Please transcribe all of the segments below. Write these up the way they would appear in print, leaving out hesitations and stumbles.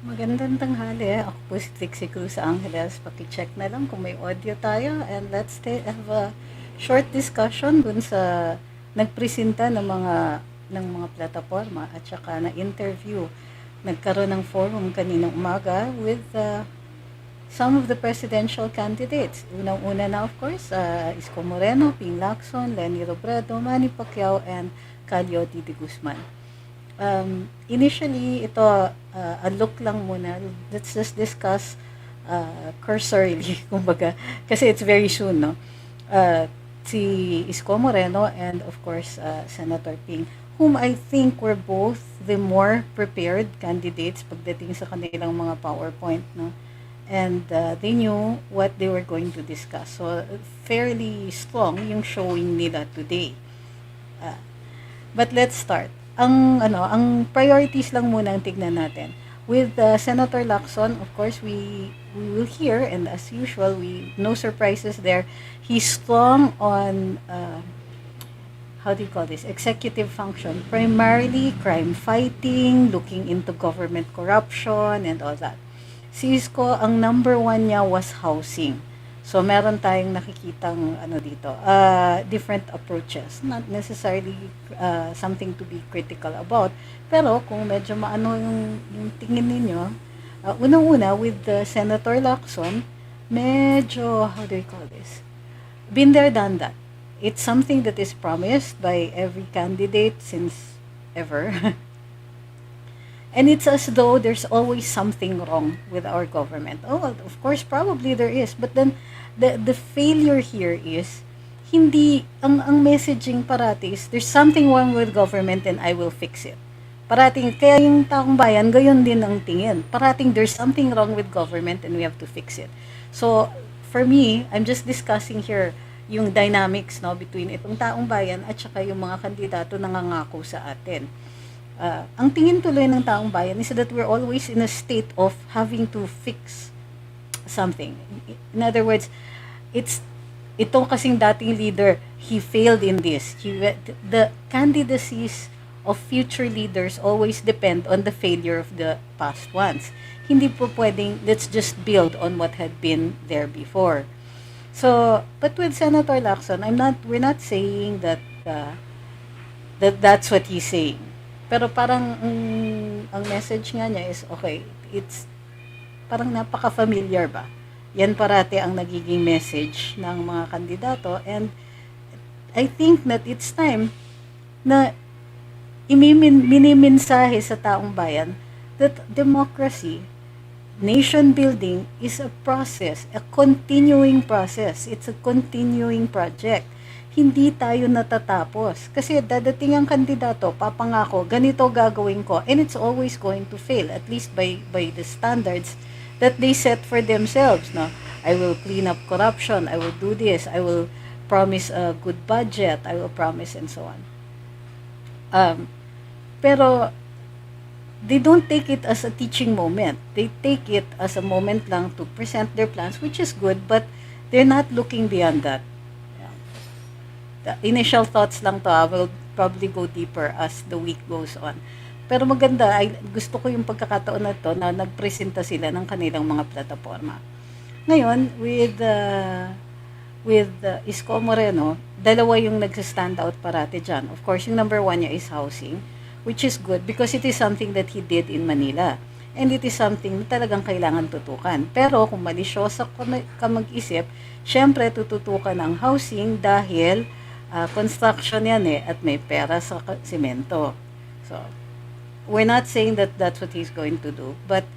Magandang tanghali. Ako po si Trixie Cruz-Angeles. Paki-check na lang kung may audio tayo and have a short discussion dun sa nagpresenta ng mga plataforma at saka na interview. Nagkaroon ng forum kaninang umaga with some of the presidential candidates. Unang-una na of course, Isko Moreno, Ping Lacson, Leni Robredo, Manny Pacquiao, and Calyoti de Guzman. Initially, ito, a look lang muna. Let's just discuss cursorily, kumbaga, kasi it's very soon, no? Si Isko Moreno and of course Senator Ping, whom I think were both the more prepared candidates pagdating sa kanilang mga PowerPoint, no? And they knew what they were going to discuss. So, fairly strong yung showing nila today. Uh, But let's start. Ang priorities lang muna ang tignan natin. With Senator Lacson, of course, we will hear, and as usual, no surprises there. He's strong on how do you call this? Executive function, primarily crime fighting, looking into government corruption, and all that. Si Isko, ang number one niya was housing. So, meron tayong nakikitang dito, different approaches. Not necessarily something to be critical about. Pero kung medyo maano yung tingin ninyo, unang-una with Senator Lacson, medyo, how do you call this? Been there, done that. It's something that is promised by every candidate since ever. And it's as though there's always something wrong with our government. Oh, well, of course, probably there is. But then, the failure here is, hindi, ang messaging parati is, there's something wrong with government and I will fix it. Parating, kaya yung taong bayan, gayon din ang tingin. Parating, there's something wrong with government and we have to fix it. So, for me, I'm just discussing here yung dynamics, no, between itong taong bayan at saka yung mga kandidato na nangangako sa atin. Ang tingin tuloy ng taong bayan is that we're always in a state of having to fix something. In other words, itong kasing dating leader, he failed in this. The candidacies of future leaders always depend on the failure of the past ones. Hindi po pwedeng, let's just build on what had been there before. So, but with Senator Lacson, we're not saying that that's what he's saying. Pero parang ang message nga niya is, okay, it's parang napaka-familiar ba? Yan parati ang nagiging message ng mga kandidato. And I think that it's time na minimensahe sa taong bayan that democracy, nation building is a process, a continuing process. It's a continuing project. Hindi tayo natatapos. Kasi dadating ang kandidato, papangako, ganito gagawin ko, and it's always going to fail, at least by the standards that they set for themselves. No? I will clean up corruption, I will do this, I will promise a good budget, I will promise, and so on. Pero, they don't take it as a teaching moment. They take it as a moment lang to present their plans, which is good, but they're not looking beyond that. Initial thoughts lang to. I will probably go deeper as the week goes on. Pero maganda, gusto ko yung pagkakataon na to na nagpresenta sila ng kanilang mga plataforma. Ngayon, with Isko Moreno, dalawa yung nagsa-stand out parati dyan. Of course, yung number one niya is housing, which is good because it is something that he did in Manila. And it is something na talagang kailangan tutukan. Pero kung malisyosa ka mag-isip, syempre tututukan ang housing dahil construction yan at may pera sa simento. So, we're not saying that that's what he's going to do, but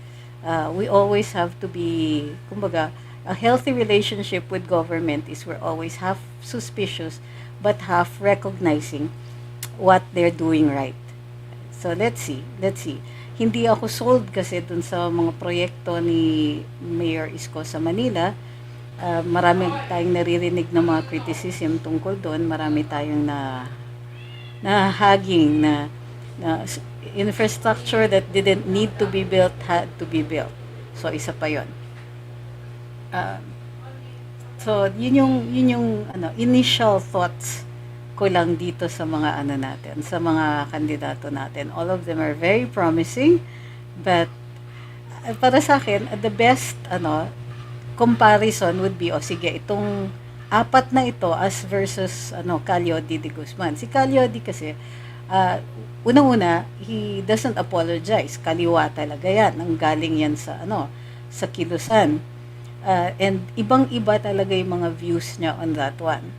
we always have to be, kumbaga, a healthy relationship with government is we're always half suspicious, but half recognizing what they're doing right. So, let's see. Hindi ako sold kasi dun sa mga proyekto ni Mayor Isko sa Manila. Marami tayong naririnig ng mga criticism tungkol doon. Marami tayong na infrastructure that didn't need to be built had to be built. So, isa pa yon. So, yun yung initial thoughts ko lang dito sa mga sa mga kandidato natin. All of them are very promising, but para sa akin, the best comparison would be, sige, itong apat na ito as versus Calyodi de Guzman. Si Calyodi kasi, uh, unang-una, he doesn't apologize. Kaliwa talaga yan. Ang galing yan sa kilusan. And ibang-iba talaga yung mga views niya on that one.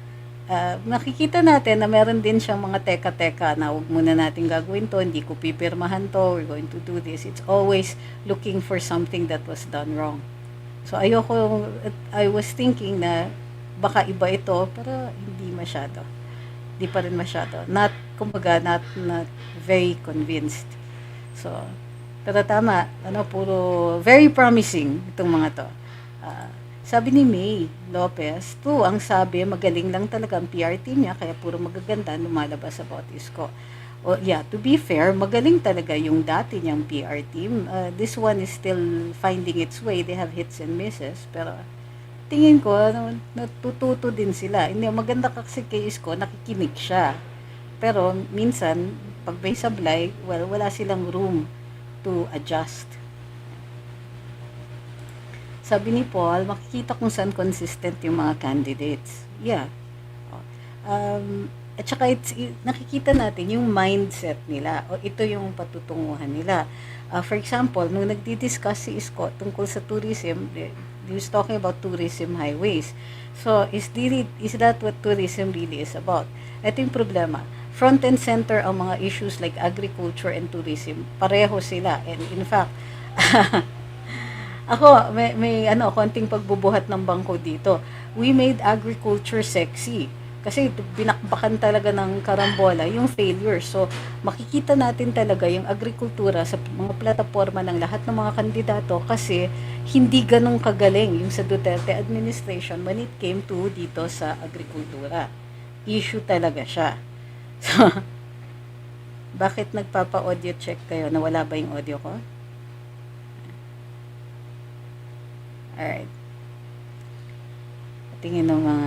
Nakikita natin na meron din siyang mga teka-teka na huwag muna natin gagawin to, hindi ko pipirmahan to, we're going to do this. It's always looking for something that was done wrong. So I was thinking na baka iba ito, pero hindi masyado. Hindi pa rin masyado. Not very convinced. So, pero tama, puro very promising itong mga to. Sabi ni May Lopez, ang sabi, magaling lang talaga ang PR team niya, kaya puro magaganda lumalabas about Isko. To be fair, magaling talaga yung dati niyang PR team. This one is still finding its way. They have hits and misses, pero tingin ko, natututo din sila. Hindi, maganda kasi kay Isko, nakikinig siya. Pero minsan, pag may sablay, wala silang room to adjust. Sabi ni Paul, makikita kung saan consistent yung mga candidates. Yeah. At saka nakikita natin yung mindset nila. O ito yung patutunguhan nila. For example, nung nagdi-discuss si Isko tungkol sa tourism, he was talking about tourism highways. So, is that what tourism really is about? Ito yung problema. Front and center ang mga issues like agriculture and tourism. Pareho sila. And in fact, ako, may konting pagbubuhat ng bangko dito. We made agriculture sexy. Kasi binakbakan talaga ng karambola yung failure. So, makikita natin talaga yung agrikultura sa mga plataforma ng lahat ng mga kandidato kasi hindi ganun kagaling yung sa Duterte administration when it came to dito sa agrikultura. Issue talaga siya. So, bakit nagpapa-audio check kayo? Nawala ba yung audio ko? Alright. Tingin ng mga...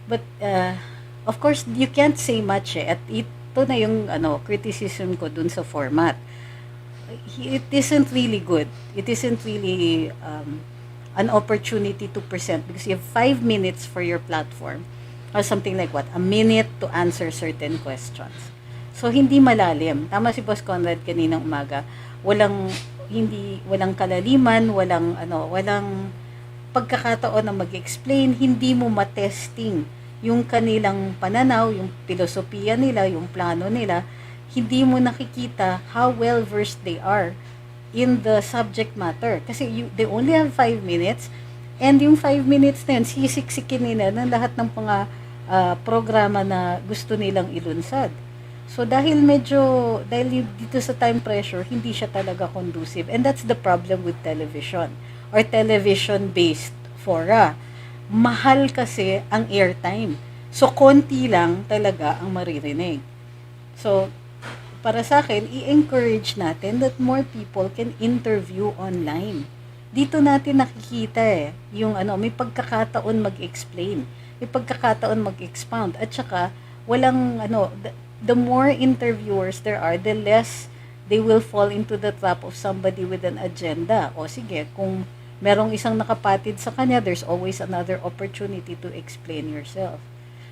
But, of course, you can't say much At ito na yung criticism ko dun sa format. It isn't really good. It isn't really an opportunity to present because you have 5 minutes for your platform or something like a minute to answer certain questions. So, hindi malalim. Tama si Boss Conrad kaninang umaga. Walang kalaliman, walang pagkakataon na mag-explain, hindi mo matesting yung kanilang pananaw, yung filosofiya nila, yung plano nila, hindi mo nakikita how well versed they are in the subject matter. Kasi they only have 5 minutes, and yung 5 minutes na yun, sisiksikin nila ng lahat ng mga programa na gusto nilang ilunsad. So, dahil dito sa time pressure, hindi siya talaga conducive. And that's the problem with television or television-based fora. Mahal kasi ang airtime. So, konti lang talaga ang maririnig. So, para sa akin, i-encourage natin that more people can interview online. Dito natin nakikita yung may pagkakataon mag-explain, may pagkakataon mag-expound, at saka walang the more interviewers there are, the less they will fall into the trap of somebody with an agenda. O sige, kung merong isang nakapatid sa kanya, there's always another opportunity to explain yourself.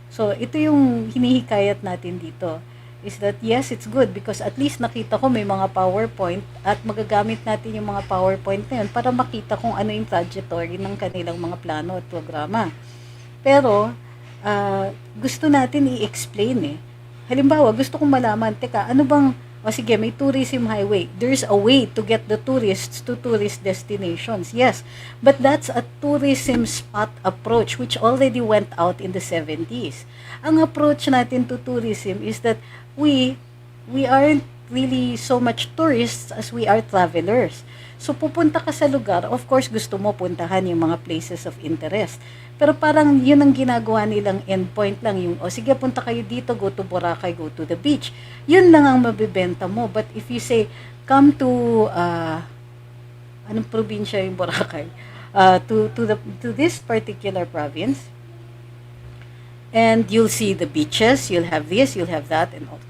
So, ito yung hinihikayat natin dito. Is that, yes, it's good because at least nakita ko may mga PowerPoint at magagamit natin yung mga PowerPoint na yun para makita kung ano yung trajectory ng kanilang mga plano at programa. Pero, gusto natin i-explain Halimbawa, gusto kong malaman, sige, may tourism highway. There's a way to get the tourists to tourist destinations. Yes, but that's a tourism spot approach which already went out in the 70s. Ang approach natin to tourism is that we aren't really so much tourists as we are travelers. So, pupunta ka sa lugar, of course, gusto mo puntahan yung mga places of interest. Pero parang yun ang ginagawa nilang endpoint lang. Yung, sige, punta kayo dito, go to Boracay, go to the beach. Yun lang ang mabibenta mo. But if you say, come to, anong probinsya yung Boracay? To this particular province, and you'll see the beaches, you'll have this, you'll have that, and all.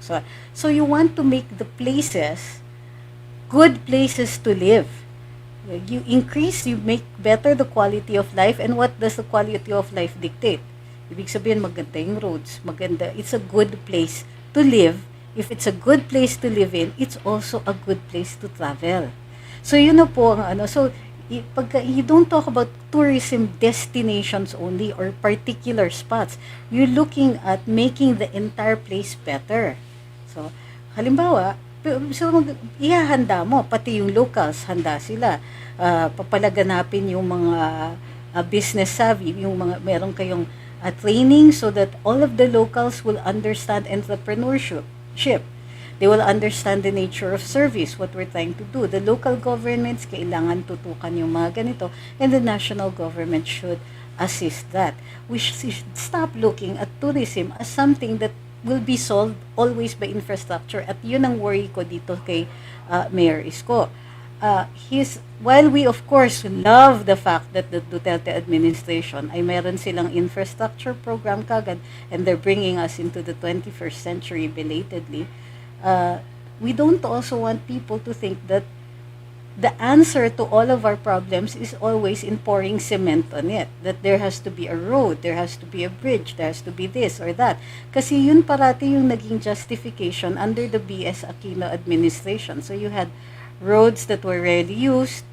So you want to make the places good places to live. you make better the quality of life. And what does the quality of life dictate? Ibig sabihin, maganda yung roads, maganda, it's a good place to live. If it's a good place to live in, it's also a good place to travel. So, yun na po ang ano. So, pagka, you don't talk about tourism destinations only or particular spots. You're looking at making the entire place better. So, halimbawa, ihahanda mo, pati yung locals, handa sila. Papalaganapin yung mga business savvy, yung mga, meron kayong training so that all of the locals will understand entrepreneurship. They will understand the nature of service, what we're trying to do. The local governments, kailangan tutukan yung mga ganito, and the national government should assist that. We should stop looking at tourism as something that will be solved always by infrastructure. At yun ang worry ko dito kay Mayor Isko. While we of course love the fact that the Duterte administration ay meron silang infrastructure program kagad, and they're bringing us into the 21st century belatedly, we don't also want people to think that the answer to all of our problems is always in pouring cement on it. That there has to be a road, there has to be a bridge, there has to be this or that. Kasi yun parati yung naging justification under the BS Aquino administration. So you had roads that were rarely used,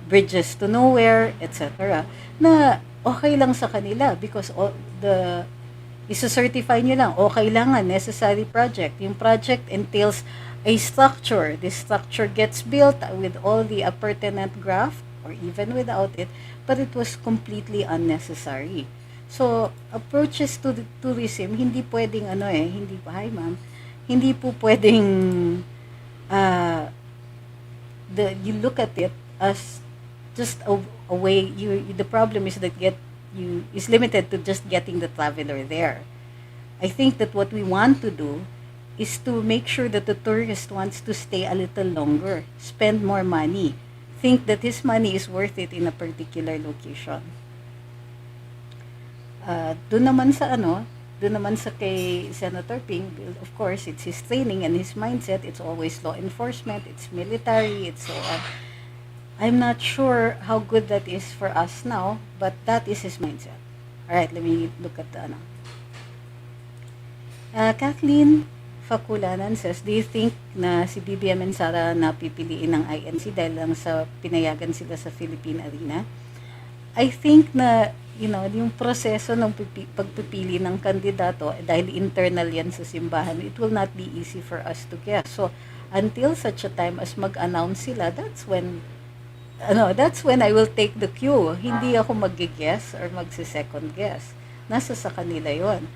bridges to nowhere, etc. Na okay lang sa kanila because isa-certify nyo lang, kailangan, necessary project. Yung project entails a structure. This structure gets built with all the appurtenant graft or even without it, but it was completely unnecessary. So, approaches to the tourism, hindi pwedeng hi ma'am, hindi po pwedeng you look at it as just a way, the problem is that is limited to just getting the traveler there. I think that what we want to do is to make sure that the tourist wants to stay a little longer, spend more money, think that his money is worth it in a particular location. Doon naman sa kay Senator Ping, of course, it's his training and his mindset. It's always law enforcement, it's military, it's so on. I'm not sure how good that is for us now, but that is his mindset. Alright, let me look at the Kathleen Fakulanan says, do you think na si BBM and Sara napipiliin ng INC dahil lang sa pinayagan sila sa Philippine Arena? I think na, yung proseso ng pagpipili ng kandidato, dahil internal yan sa simbahan, it will not be easy for us to guess. So, until such a time as mag-announce sila, that's when I will take the cue. Hindi ako mag-guess or magsi-second guess. Nasa sa kanila yon.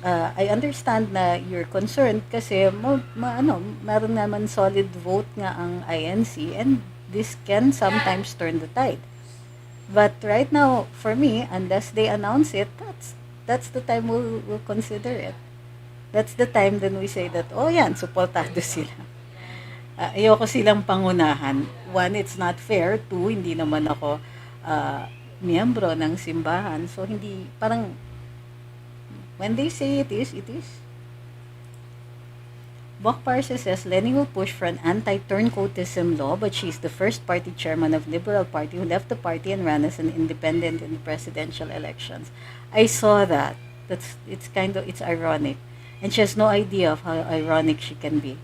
I understand na you're concerned kasi meron naman solid vote nga ang INC, and this can sometimes turn the tide. But right now, for me, unless they announce it, that's the time we'll consider it. That's the time then we say that, supportado sila. Ayoko silang pangunahan. One, it's not fair. Two, hindi naman ako miyembro ng simbahan. So, hindi, parang, when they say it is, it is. Bok Parsa says, Lenny will push for an anti-turncoatism law, but she's the first party chairman of Liberal Party who left the party and ran as an independent in the presidential elections. I saw that. It's ironic. And she has no idea of how ironic she can be.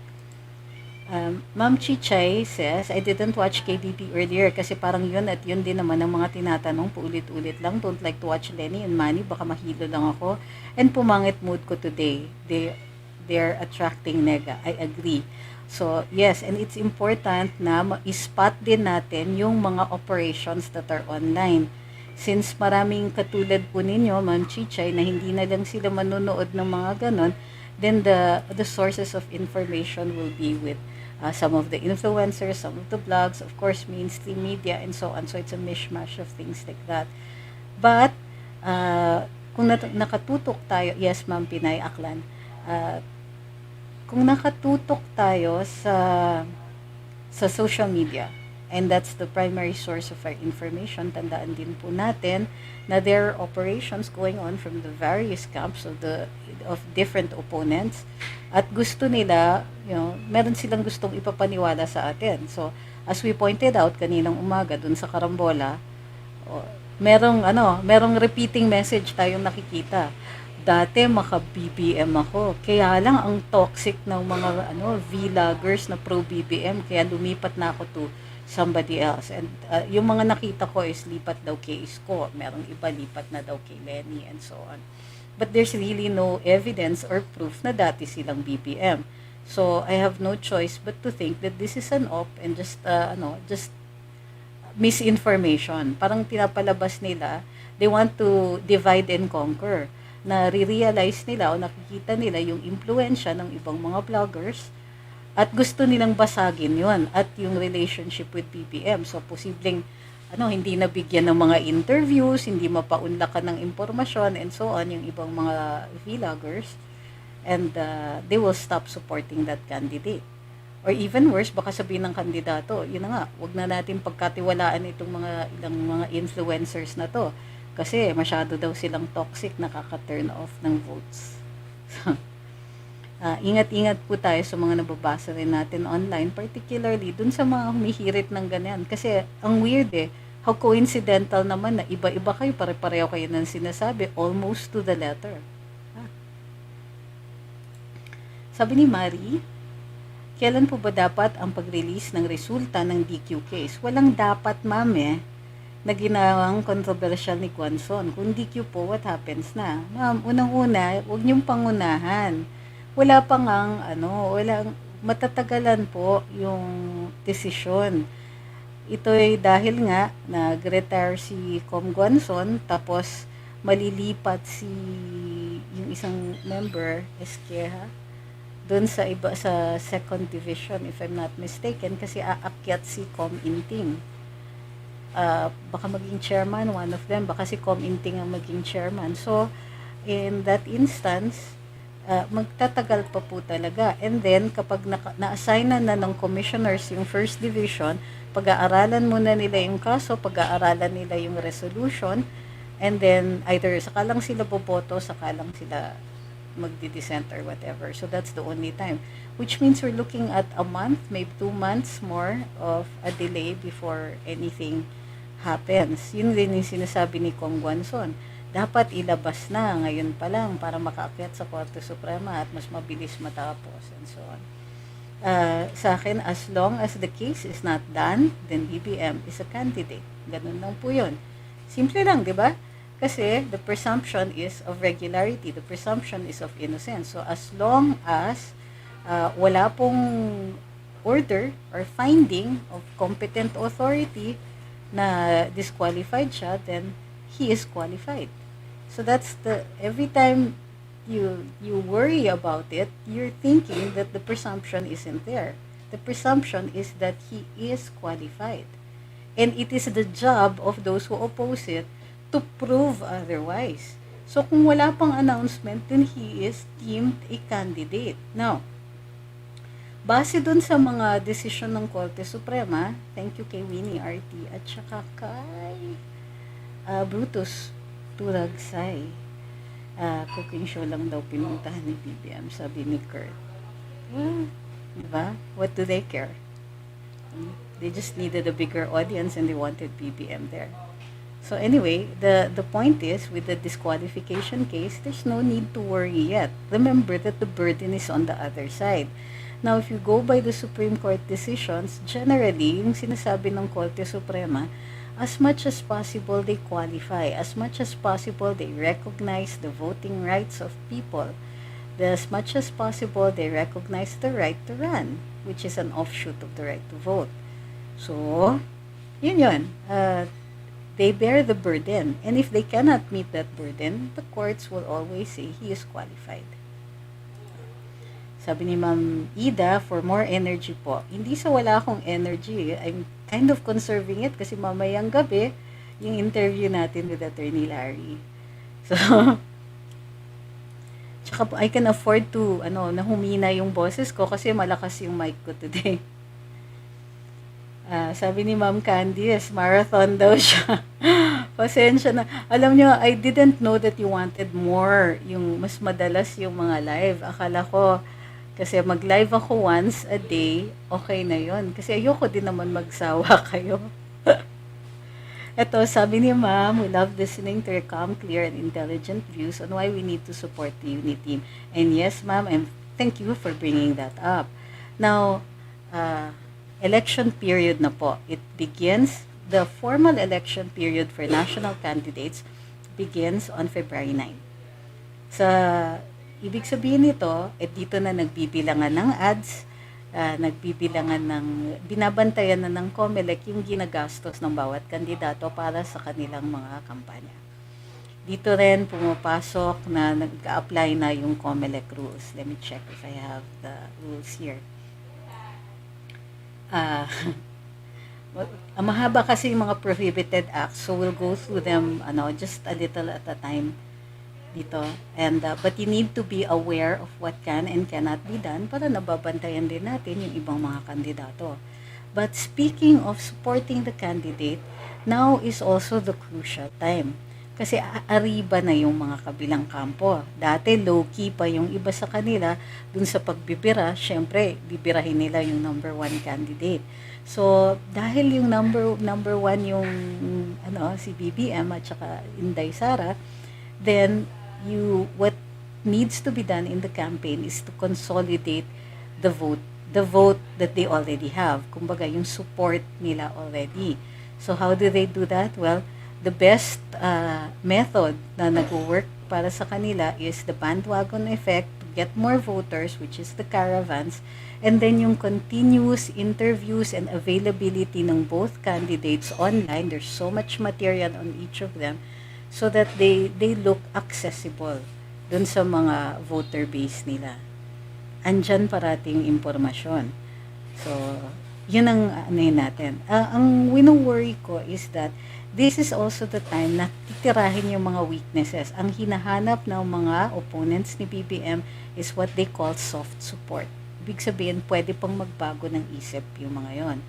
Ma'am Chichay says, I didn't watch KBP earlier kasi parang yun at yun din naman ang mga tinatanong paulit-ulit lang. Don't like to watch Lenny and Manny, baka mahilo lang ako. And pumangit mood ko today. They're attracting nega. I agree. So, yes, and it's important na i-spot din natin yung mga operations that are online. Since maraming katulad po ninyo, Ma'am Chichay, na hindi na lang sila manonood ng mga ganon, then the sources of information will be with some of the influencers, some of the blogs, of course, mainstream media, and so on. So, it's a mishmash of things like that. But, kung nakatutok tayo, yes, Ma'am Pinay Aklan, kung nakatutok tayo sa social media, and that's the primary source of our information, tandaan din po natin na there are operations going on from the various camps of different opponents, at gusto nila, meron silang gustong ipapaniwala sa atin. So, as we pointed out kaninang umaga dun sa Karambola, merong repeating message tayong nakikita. Dati maka-BBM ako. Kaya lang ang toxic ng mga vloggers na pro BBM, kaya lumipat na ako to somebody else. And yung mga nakita ko is lipat daw kay Isko. Merong iba lipat na daw kay Lenny and so on. But there's really no evidence or proof na dati silang BBM. So I have no choice but to think that this is an op and just misinformation. Parang pinapalabas nila, they want to divide and conquer. Na re-realize nila o nakikita nila yung impluensya ng ibang mga vloggers at gusto nilang basagin yon at yung relationship with BBM. So posibleng hindi nabigyan ng mga interviews, hindi mapaunlakan ng impormasyon and so on yung ibang mga vloggers, and they will stop supporting that candidate. Or even worse, baka sabihin ng kandidato, yun na nga, wag na natin pagkatiwalaan itong ilang mga influencers na to kasi masyado daw silang toxic, nakaka-turn off ng votes. Ingat-ingat po tayo sa mga nababasa rin natin online, particularly dun sa mga humihirit ng ganyan. Kasi ang weird how coincidental naman na iba-iba kayo, pare-pareho kayo ng sinasabi, almost to the letter. Sabi ni Marie, kailan po ba dapat ang pag-release ng resulta ng DQ case? Walang dapat, ma'am na ginawang controversial ni Quanson. Kung DQ po, what happens na? Ma'am, unang-una, huwag niyong pangunahan. Wala pa ngang, matatagalan po yung desisyon. Ito ay dahil nga, nag-retire si Com Quanson, tapos malilipat yung isang member, Esqueja, doon sa second division, if I'm not mistaken, kasi aakyat si Com Inting. Baka maging chairman, one of them, baka si Com Inting ang maging chairman. So, in that instance, magtatagal pa po talaga. And then, kapag na-assign na ng commissioners yung first division, pag-aaralan muna nila yung kaso, pag-aaralan nila yung resolution, and then either saka lang sila boboto, saka lang sila magdi-dissent or whatever. So that's the only time. Which means we're looking at a month, maybe 2 months more of a delay before anything happens. Yun din yung sinasabi ni Kong Guanzon. Dapat ilabas na ngayon pa lang para makaakyat sa Korte Suprema at mas mabilis matapos and so on. Sa akin, as long as the case is not done, then BBM is a candidate. Ganun lang po yun. Simple lang, di ba? Kasi the presumption is of regularity. The presumption is of innocence. So as long as wala pong order or finding of competent authority na disqualified siya, then he is qualified. So that's every time you worry about it, you're thinking that the presumption isn't there. The presumption is that he is qualified. And it is the job of those who oppose it to prove otherwise. So kung wala pang announcement, then he is deemed a candidate. Now, base dun sa mga desisyon ng Korte Suprema, thank you kay Winnie RT at saka kay Brutus Turagsay. Cooking show lang daw pinuntahan ni BBM, sabi ni Kurt. Diba? What do they care? They just needed a bigger audience and they wanted BBM there. So anyway, the point is, with the disqualification case, there's no need to worry yet. Remember that the burden is on the other side. Now, if you go by the Supreme Court decisions, generally, yung sinasabi ng Korte Suprema, as much as possible, they qualify. As much as possible, they recognize the voting rights of people. As much as possible, they recognize the right to run, which is an offshoot of the right to vote. So, yun. They bear the burden. And if they cannot meet that burden, the courts will always say he is qualified. Sabi ni Ma'am Ida, for more energy po. Hindi sa wala akong energy. I'm kind of conserving it kasi mamayang gabi, yung interview natin with Attorney Larry. So, tsaka I can afford to, na humina yung boses ko kasi malakas yung mic ko today. Sabi ni Ma'am Candice, marathon daw siya. Pasensya na. Alam niyo, I didn't know that you wanted more, yung mas madalas yung mga live. Akala ko, Kasi mag-live ako once a day, okay na yon. Kasi ayoko din naman magsawa kayo. Ito, sabi ni Ma'am, we love listening to your calm, clear, and intelligent views on why we need to support the unit team. And yes, Ma'am, and thank you for bringing that up. Now, election period na po. It begins, the formal election period for national candidates begins on February 9. Sa ibig sabihin nito, dito na nagbibilangan ng ads, nagbibilangan ng, binabantayan na ng COMELEC yung ginagastos ng bawat kandidato para sa kanilang mga kampanya. Dito rin pumapasok na nag-apply na yung COMELEC rules. Let me check if I have the rules here. Mahaba kasi yung mga prohibited acts, so we'll go through them just a little at a time dito. And but you need to be aware of what can and cannot be done para nababantayan din natin yung ibang mga kandidato. But speaking of supporting the candidate, now is also the crucial time. Kasi ariba na yung mga kabilang kampo. Dati low-key pa yung iba sa kanila dun sa pagbibira. Syempre, bibirahin nila yung number 1 candidate. So, dahil yung number 1 yung si BBM at saka Inday Sara, then what needs to be done in the campaign is to consolidate the vote that they already have. Kumbaga, yung support nila already. So, how do they do that? Well, the best method na nag-work para sa kanila is the bandwagon effect to get more voters, which is the caravans, and then yung continuous interviews and availability ng both candidates online. There's so much material on each of them, so that they look accessible dun sa mga voter base nila. Andyan parating impormasyon. So, yun ang natin. Ang wino-worry ko is that this is also the time na titirahin yung mga weaknesses. Ang hinahanap ng mga opponents ni BBM is what they call soft support. Ibig sabihin, pwede pang magbago ng isip yung mga yon.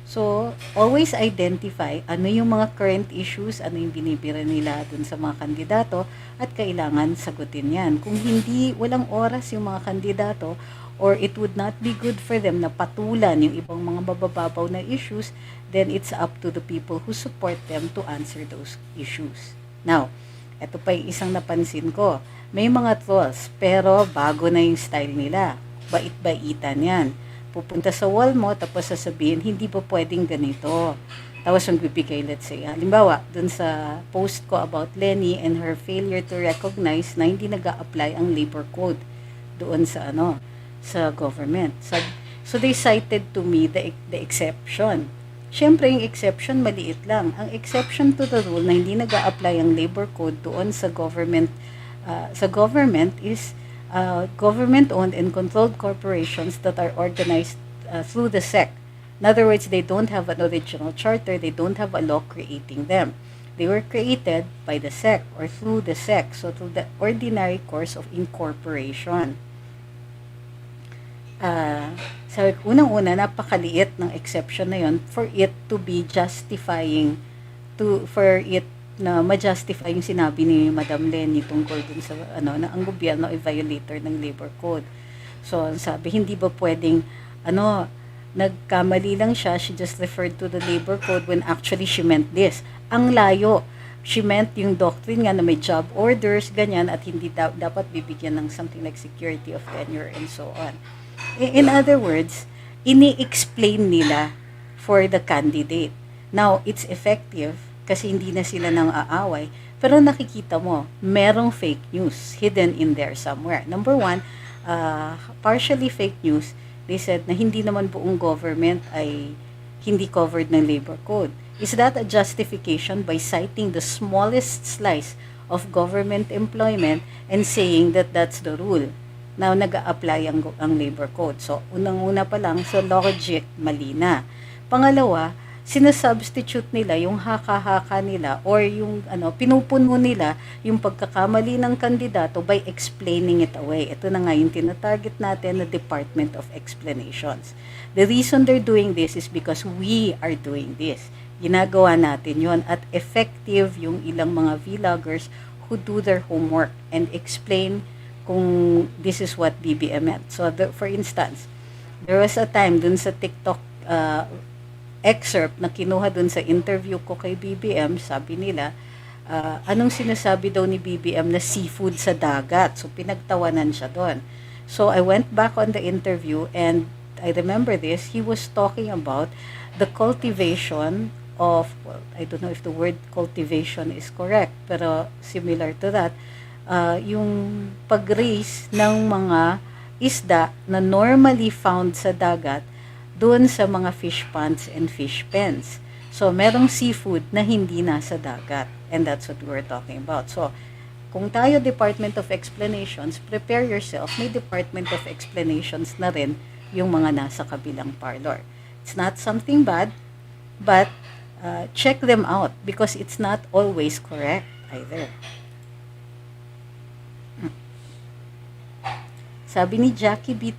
So, always identify ano yung mga current issues, ano yung binibira nila dun sa mga kandidato, at kailangan sagutin yan. Kung hindi, walang oras yung mga kandidato, or it would not be good for them na patulan yung ibang mga babababaw na issues, then it's up to the people who support them to answer those issues. Now, eto pa yung isang napansin ko. May mga trolls, pero bago na yung style nila. Bait-baitan yan. Pupunta sa wall mo, tapos sasabihin, hindi pa pwedeng ganito. Tapos magbibigay, let's say, halimbawa, dun sa post ko about Lenny and her failure to recognize na hindi nag-a-apply ang labor code doon sa sa government. So they cited to me the exception. Siyempre, yung exception, maliit lang. Ang exception to the rule na hindi nag-a-apply ang labor code doon sa government is government-owned and controlled corporations that are organized through the SEC. In other words, they don't have an original charter, they don't have a law creating them. They were created by the SEC or through the SEC, so through the ordinary course of incorporation. So, unang-una, napakaliit ng exception na yon for it to be justifying, for it na ma-justify yung sinabi ni Madam Lenny tungkol dun sa na ang gobyerno ay violator ng labor code. So, sabi, hindi ba pwedeng nagkamali lang siya, she just referred to the labor code when actually she meant this. Ang layo. She meant yung doctrine nga na may job orders, ganyan, at hindi dapat bibigyan ng something like security of tenure and so on. In other words, ini-explain nila for the candidate. Now, it's effective kasi hindi na sila nang aaway. Pero nakikita mo, merong fake news hidden in there somewhere. Number one, partially fake news. They said na hindi naman buong government ay hindi covered ng labor code. Is that a justification by citing the smallest slice of government employment and saying that that's the rule? Now, nag-a-apply ang labor code. So, unang-una pa lang, so logic, mali na. Pangalawa, sinasubstitute nila yung haka-haka nila or yung pinupuno nila yung pagkakamali ng kandidato by explaining it away. Ito na nga yung tinatarget natin na Department of Explanations. The reason they're doing this is because we are doing this. Ginagawa natin yon at effective yung ilang mga vloggers who do their homework and explain kung this is what BBM meant. So, for instance, there was a time dun sa TikTok excerpt na kinuha dun sa interview ko kay BBM, sabi nila, anong sinasabi daw ni BBM na seafood sa dagat. So, pinagtawanan siya doon. So, I went back on the interview and I remember this. He was talking about the cultivation of, well, I don't know if the word cultivation is correct, pero similar to that, yung pag-raise ng mga isda na normally found sa dagat doon sa mga fish ponds and fish pens. So, merong seafood na hindi nasa dagat. And that's what we're talking about. So, kung tayo Department of Explanations, prepare yourself. May Department of Explanations na rin yung mga nasa kabilang parlor. It's not something bad, but check them out because it's not always correct either. Sabi ni Jackie B.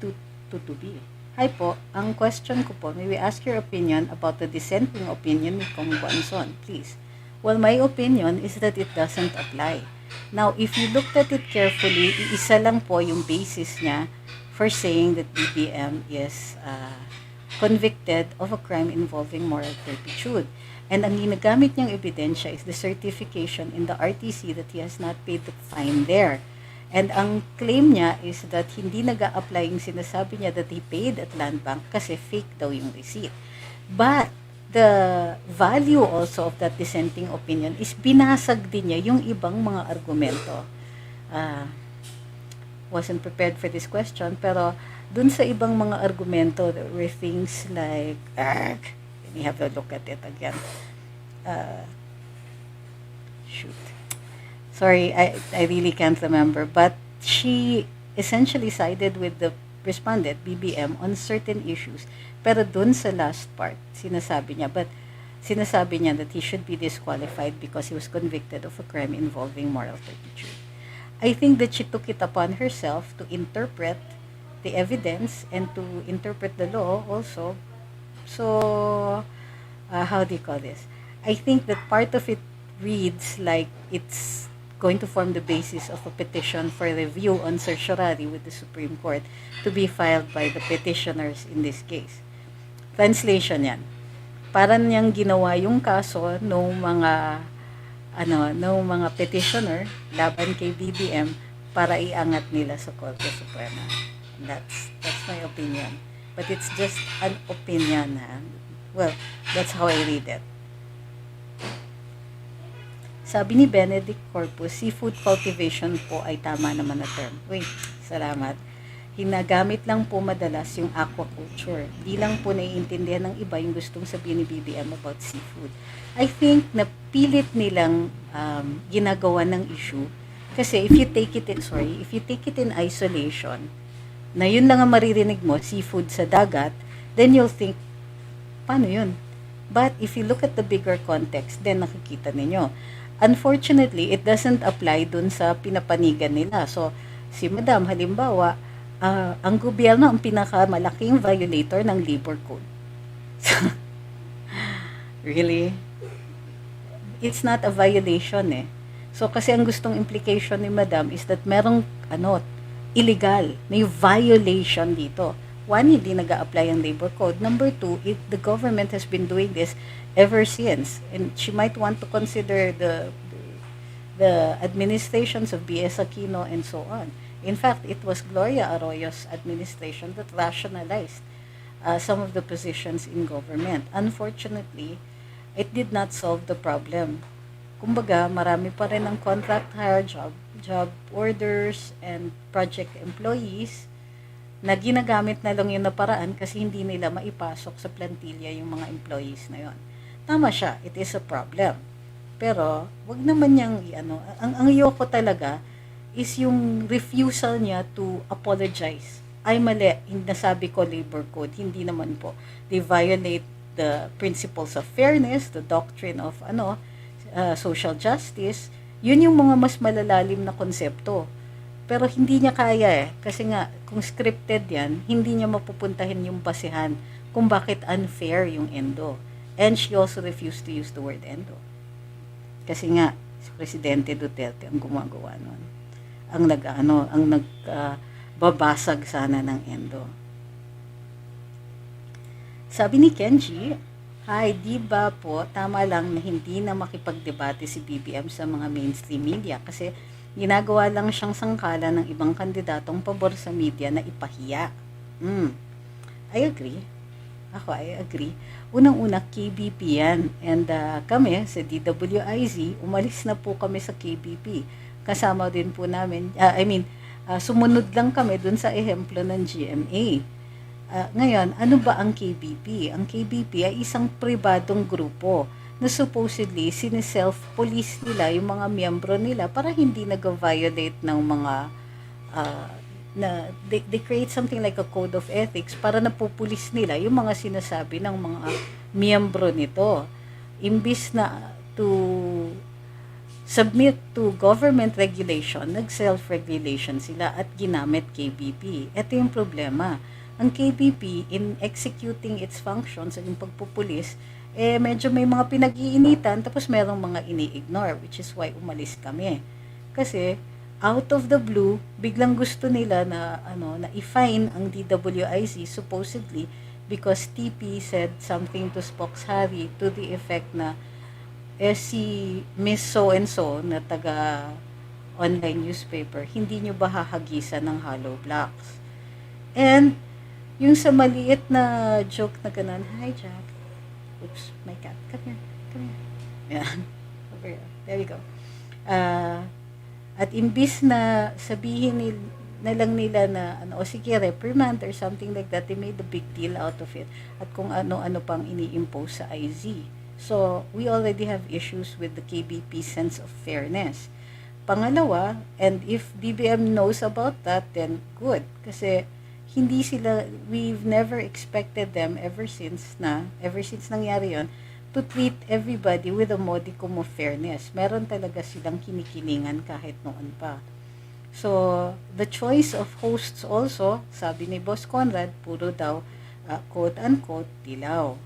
Tutubi, hi po, ang question ko po, may we ask your opinion about the dissenting opinion ni Kong Guanzon, please. Well, my opinion is that it doesn't apply. Now, if you looked at it carefully, isa lang po yung basis niya for saying that BBM is convicted of a crime involving moral turpitude. And ang ginagamit niyang ebidensya is the certification in the RTC that he has not paid the fine there. And ang claim niya is that hindi nag-a-apply yung sinasabi niya that he paid at Land Bank kasi fake daw yung receipt. But the value also of that dissenting opinion is binasag din niya yung ibang mga argumento. Wasn't prepared for this question, pero dun sa ibang mga argumento, there were things like, let me have a look at it again. Shoot. Sorry, I really can't remember. But she essentially sided with the respondent, BBM, on certain issues. Pero dun sa last part, sinasabi niya that he should be disqualified because he was convicted of a crime involving moral turpitude. I think that she took it upon herself to interpret the evidence and to interpret the law also. So, how do you call this? I think that part of it reads like it's going to form the basis of a petition for review on certiorari with the Supreme Court to be filed by the petitioners in this case. Translation yan. Parang niyang ginawa yung kaso ng mga petitioner laban kay BBM para iangat nila sa Korte Suprema. That's my opinion. But it's just an opinion, ha? Well, that's how I read it. Sabi ni Benedict Corpus, seafood cultivation po ay tama naman na term. Uy, salamat. Hinagamit lang po madalas yung aquaculture. Di lang po naiintindihan ng iba yung gustong sabihin ni BBM about seafood. I think na pilit nilang ginagawa ng issue. Kasi if you take it in isolation, na yun lang ang maririnig mo, seafood sa dagat, then you'll think, paano yun? But if you look at the bigger context, then nakikita ninyo. Unfortunately, it doesn't apply dun sa pinapanigan nila. So, si Madam, halimbawa, ang gobyerno ang pinakamalaking violator ng labor code. So, really? It's not a violation eh. So, kasi ang gustong implication ni Madam is that merong, illegal. May violation dito. One, hindi nag-a-apply ang labor code. Number two, the government has been doing this ever since. And she might want to consider the administrations of B.S. Aquino and so on. In fact, it was Gloria Arroyo's administration that rationalized some of the positions in government. Unfortunately, it did not solve the problem. Kumbaga, marami pa rin ang contract hire, job orders, and project employees na ginagamit na lang yun na paraan kasi hindi nila maipasok sa plantilla yung mga employees na yun. Tama siya, it is a problem. Pero, wag naman niyang, ang ayoko talaga is yung refusal niya to apologize. Ay mali, nasabi ko labor code, hindi naman po. They violate the principles of fairness, the doctrine of social justice. Yun yung mga mas malalalim na konsepto. Pero hindi niya kaya kasi nga, kung scripted yan, hindi niya mapupuntahin yung basehan kung bakit unfair yung endo. And she also refused to use the word endo. Kasi nga, si Presidente Duterte ang gumagawa nun. babasag sana ng endo. Sabi ni Kenji, hi, di ba po tama lang na hindi na makipagdebate si BBM sa mga mainstream media kasi ginagawa lang siyang sangkala ng ibang kandidatong pabor sa media na ipahiya. I agree. I agree. Unang-una, KBP yan. And kami sa DWIZ, umalis na po kami sa KBP. Kasama din po namin, sumunod lang kami dun sa ehemplo ng GMA. Ngayon, ano ba ang KBP? Ang KBP ay isang pribadong grupo na supposedly siniself-police nila yung mga miyembro nila para hindi nag-violate ng mga they create something like a code of ethics para napupulis nila yung mga sinasabi ng mga miyembro nito. Imbis na to submit to government regulation, nag-self-regulation sila at ginamit KBP. Ito yung problema. Ang KBP, in executing its functions, yung pagpupulis, medyo may mga pinag-iinitan, tapos merong mga ini-ignore, which is why umalis kami. Kasi, out of the blue, biglang gusto nila na, na i-fine ang DWIC, supposedly, because TP said something to Spokeshari to the effect na, si Miss So-and-so na taga online newspaper, hindi nyo ba hahagisan ng hollow blocks? And, yung sa maliit na joke na ganun, hi Jack. Oops, my cat. Come here. Yan. Over here. There we go. At imbis na sabihin na lang nila na, sige, reprimand or something like that, they made a big deal out of it. At kung ano-ano pang ini-impose sa IZ. So, we already have issues with the KBP sense of fairness. Pangalawa, and if BBM knows about that, then good. Kasi, we've never expected them ever since nangyari yon, to treat everybody with a modicum of fairness. Meron talaga silang kinikilingan kahit noon pa. So, the choice of hosts also, sabi ni Boss Conrad, puro daw, quote-unquote, dilaw.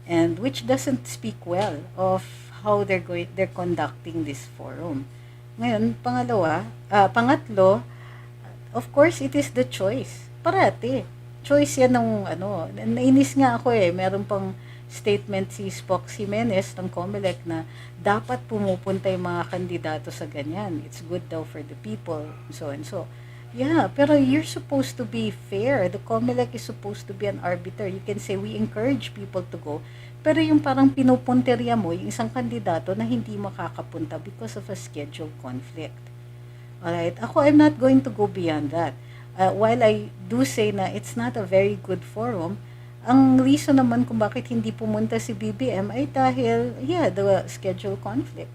And which doesn't speak well of how they're conducting this forum. Ngayon, pangatlo, of course, it is the choice. Parati. Choice yan ng nainis nga ako meron pang statement si Spock Jimenez ng COMELEC na dapat pumupunta yung mga kandidato sa ganyan. It's good daw for the people, so and so. Yeah, pero you're supposed to be fair. The COMELEC is supposed to be an arbiter. You can say, we encourage people to go. Pero yung parang pinupunterya mo, yung isang kandidato na hindi makakapunta because of a schedule conflict. Alright? I'm not going to go beyond that. While I do say na it's not a very good forum, ang reason naman kung bakit hindi pumunta si BBM ay dahil, the schedule conflict.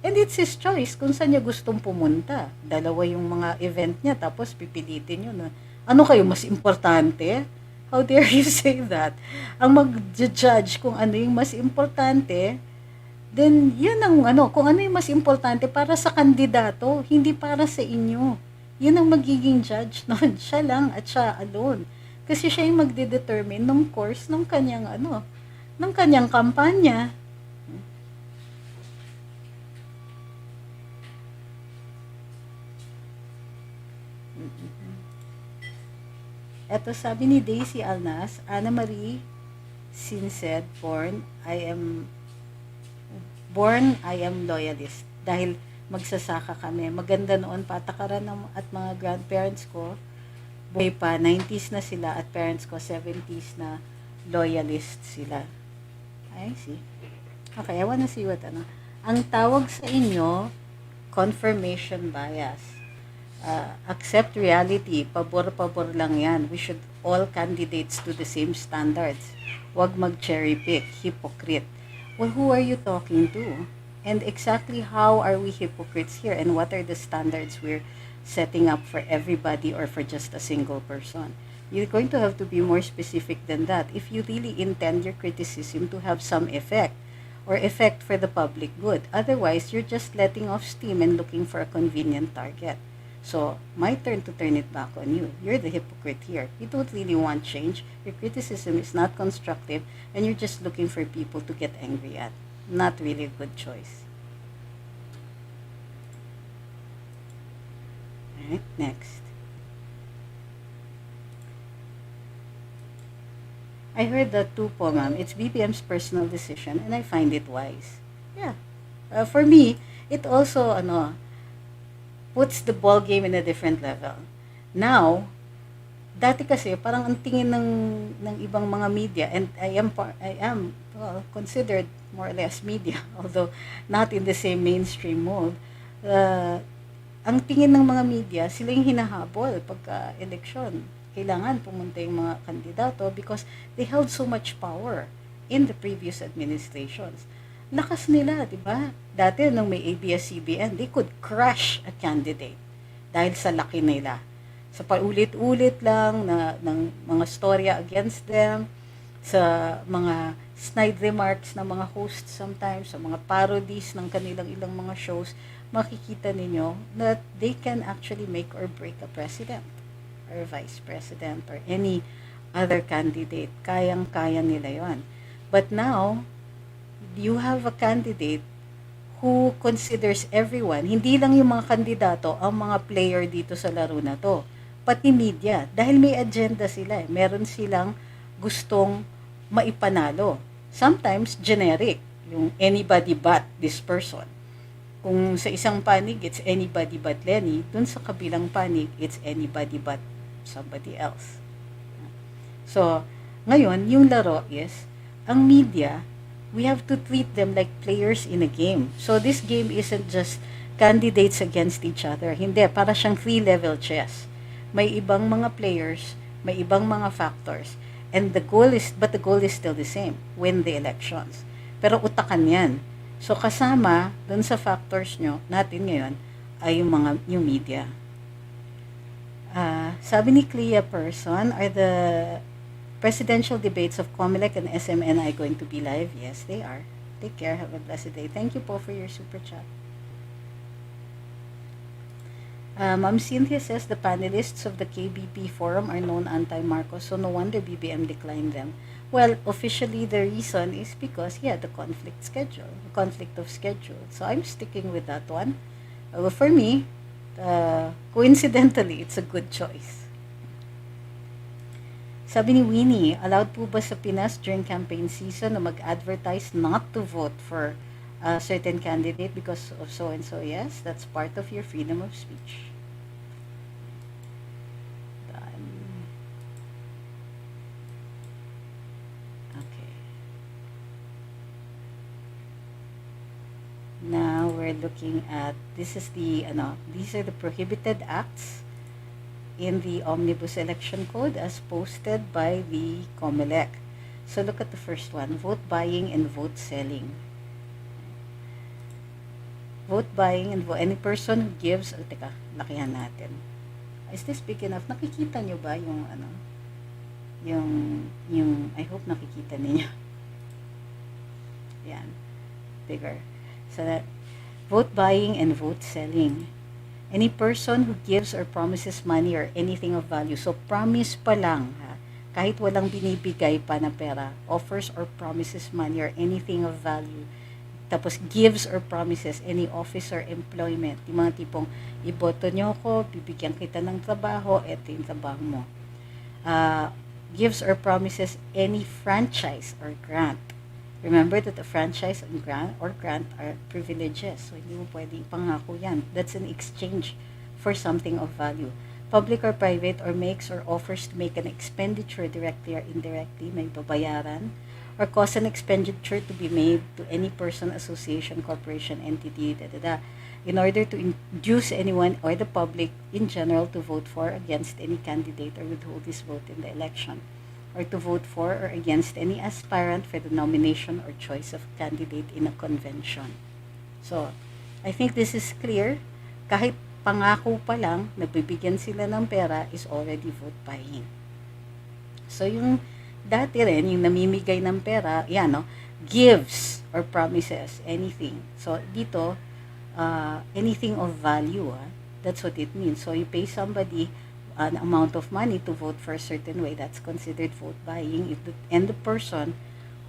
And it's his choice kung saan niya gustong pumunta. Dalawa yung mga event niya, tapos pipilitin yun. Ano kayo, mas importante? How dare you say that? Ang mag-judge kung ano yung mas importante, then yun ang kung ano yung mas importante para sa kandidato, hindi para sa inyo. Yun ang magiging judge noon. Siya lang at siya alone. Kasi siya yung magde-determine ng course ng kanyang ng kanyang kampanya. Eto sabi ni Daisy Alnas, Ana Marie Sinced, born I am loyalist. Dahil magsasaka kami. Maganda noon patakaran at mga grandparents ko. Buhay pa, 90s na sila at parents ko 70s na loyalist sila. I see. Okay, I wanna see what Ang tawag sa inyo, confirmation bias. Accept reality. Pabor-pabor lang yan. We should all candidates to the same standards. Huwag mag-cherry pick. Hypocrite. Well, who are you talking to? And exactly how are we hypocrites here? And what are the standards we're setting up for everybody or for just a single person? You're going to have to be more specific than that if you really intend your criticism to have some effect or effect for the public good. Otherwise, you're just letting off steam and looking for a convenient target. So, my turn to turn it back on you. You're the hypocrite here. You don't really want change. Your criticism is not constructive, and you're just looking for people to get angry at. Not really a good choice. Right, next. I heard that too po, ma'am. It's BBM's personal decision and I find it wise. Yeah. For me, it also, puts the ball game in a different level. Now, dati kasi parang ang tingin ng ibang mga media, and I am well considered more or less media although not in the same mainstream mold. uh, ang tingin ng mga media, sila yung hinahabol pagka eleksyon. Kailangan pumunta yung mga kandidato because they held so much power in the previous administrations. Lakas nila, di ba? Dati nung may ABS-CBN, they could crush a candidate dahil sa laki nila. Sa paulit-ulit lang ng mga storya against them, sa mga snide remarks ng mga hosts sometimes, sa mga parodies ng kanilang ilang mga shows, makikita ninyo that they can actually make or break a president or vice president or any other candidate. Kayang-kaya nila yon. But now, you have a candidate who considers everyone, hindi lang yung mga kandidato, ang mga player dito sa laro na to, pati media. Dahil may agenda sila. Meron silang gustong maipanalo. Sometimes, generic. Yung anybody but this person. Kung sa isang panig, it's anybody but Lenny. Dun sa kabilang panig, it's anybody but somebody else. So, ngayon, yung laro is, ang media, we have to treat them like players in a game. So, this game isn't just candidates against each other. Hindi, para siyang 3-level chess. May ibang mga players, may ibang mga factors. And the goal is still the same, win the elections. Pero utakan yan. So kasama dun sa factors natin ngayon ay yung media. Sabi ni Clea Person, are the presidential debates of COMELEC and SMNI going to be live? Yes, they are. Take care. Have a blessed day. Thank you po for your super chat. Ma'am Cynthia says the panelists of the KBP forum are known anti-Marcos, so no wonder BBM declined them. Well, officially the reason is because the conflict of schedule. So I'm sticking with that one. For me, coincidentally, it's a good choice. Sabi ni Winnie, allowed po ba sa Pinas during campaign season na mag-advertise not to vote for a certain candidate because of so-and-so? Yes, that's part of your freedom of speech. Now we're looking at, these are the prohibited acts in the Omnibus Election Code as posted by the COMELEC. So look at the first one, vote buying and vote selling. Vote buying and any person who gives, lakihan natin. Is this big enough? Nakikita nyo ba yung I hope nakikita ninyo. Yan, bigger. So that vote buying and vote selling. Any person who gives or promises money or anything of value. So promise pa lang, kahit walang binibigay pa na pera, offers or promises money or anything of value. Tapos gives or promises any office or employment. Yung mga tipong, iboto nyo ako, bibigyan kita ng trabaho, eto yung trabaho mo. Gives or promises any franchise or grant. Remember that a franchise and grant are privileges. So, hindi mo pwedeng pangako yan. That's an exchange for something of value. Public or private, or makes or offers to make an expenditure directly or indirectly, may babayaran, or cause an expenditure to be made to any person, association, corporation, entity, in order to induce anyone or the public in general to vote for, against any candidate or withhold his vote in the election, or to vote for or against any aspirant for the nomination or choice of candidate in a convention. So, I think this is clear. Kahit pangako pa lang, nabibigyan sila ng pera is already vote buying. So, yung dati rin, yung namimigay ng pera, gives or promises anything. So, dito, anything of value, that's what it means. So, you pay somebody an amount of money to vote for a certain way, that's considered vote buying. And the person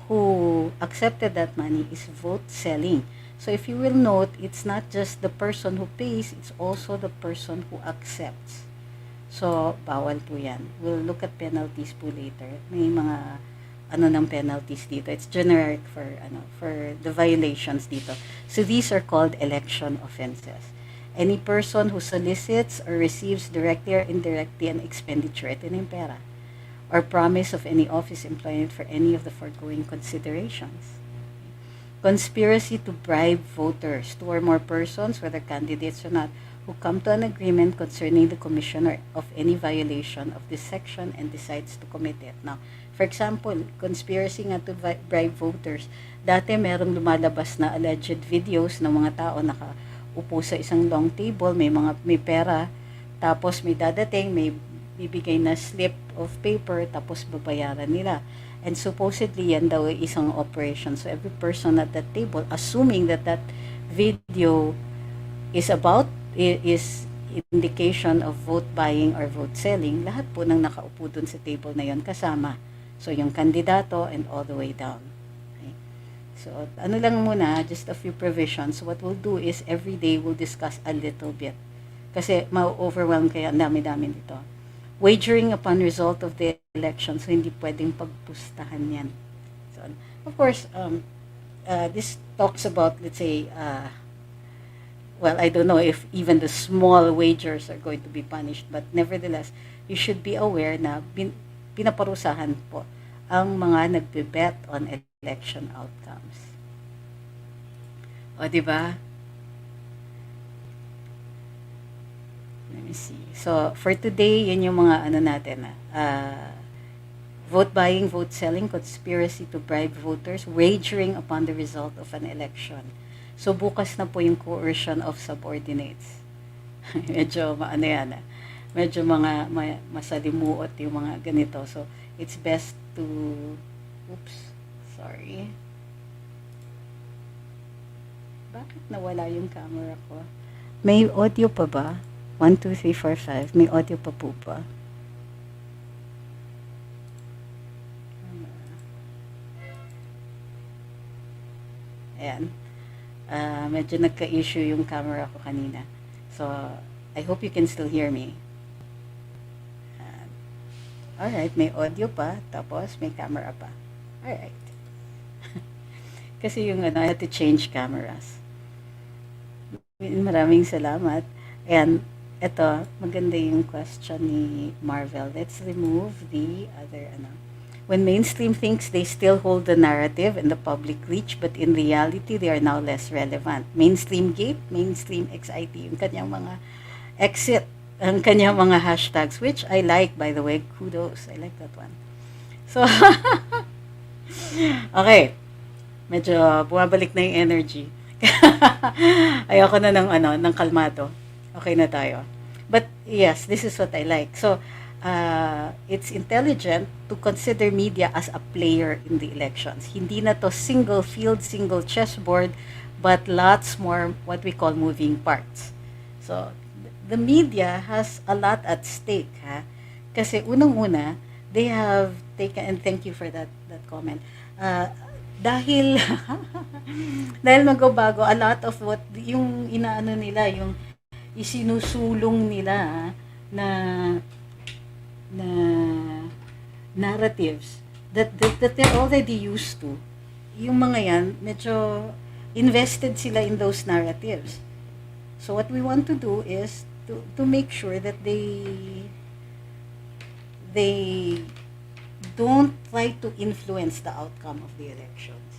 who accepted that money is vote selling. So if you will note, it's not just the person who pays, it's also the person who accepts. So, bawal po yan. We'll look at penalties po later. May mga ng penalties dito. It's generic for the violations dito. So these are called election offenses. Any person who solicits or receives directly or indirectly an expenditure, ito na yung pera, or promise of any office employment for any of the foregoing considerations. Conspiracy to bribe voters, two or more persons, whether candidates or not, who come to an agreement concerning the commission of any violation of this section and decides to commit it. Now, for example, conspiracy nga to bribe voters. Dati merong lumalabas na alleged videos ng mga tao nakaupo sa isang long table, may pera, tapos may dadating, may bibigay na slip of paper, tapos babayaran nila. And supposedly, yan daw ay isang operation. So every person at that table, assuming that that video is indication of vote buying or vote selling, lahat po ng nakaupo dun sa table na yon kasama. So yung kandidato and all the way down. Okay. So ano lang muna, just a few provisions. So what we'll do is every day we'll discuss a little bit. Kasi ma-overwhelm kaya ang dami-dami dito. Wagering upon result of the election. So hindi pwedeng pagpustahan yan. So of course, this talks about, let's say, well, I don't know if even the small wagers are going to be punished, but nevertheless, you should be aware na pinaparusahan po ang mga nagbe-bet on election outcomes. O, di ba? Let me see. So, for today, yun yung mga natin, vote buying, vote selling, conspiracy to bribe voters, wagering upon the result of an election. So, bukas na po yung coercion of subordinates. Medyo, medyo masalimuot yung mga ganito. So, it's best to, sorry. Bakit nawala yung camera ko? May audio pa ba? 1, 2, 3, 4, 5. May audio pa po ba? Ayan. Medyo nagka-issue yung camera ko kanina. So, I hope you can still hear me. Alright, may audio pa, tapos may camera pa. Alright. Kasi yung I had to change cameras. Maraming salamat. And, eto, maganda yung question ni Marvel. Let's remove the other, When mainstream thinks they still hold the narrative and the public reach, but in reality, they are now less relevant. Mainstream gate, mainstream XIT, yung kanyang mga exit, ang kanyang mga hashtags, which I like, by the way. Kudos. I like that one. So, okay. Medyo bumabalik na yung energy. Ayoko na ng kalmado. Okay na tayo. But, yes, this is what I like. So, it's intelligent to consider media as a player in the elections. Hindi na to single field, single chessboard, but lots more what we call moving parts. So, the media has a lot at stake, ha? Kasi unang-una, they have taken, and thank you for that comment, dahil magbabago, a lot of what, yung nila, yung isinusulong nila na narratives that they're already used to. Yung mga yan, medyo invested sila in those narratives. So what we want to do is to make sure that they don't try to influence the outcome of the elections.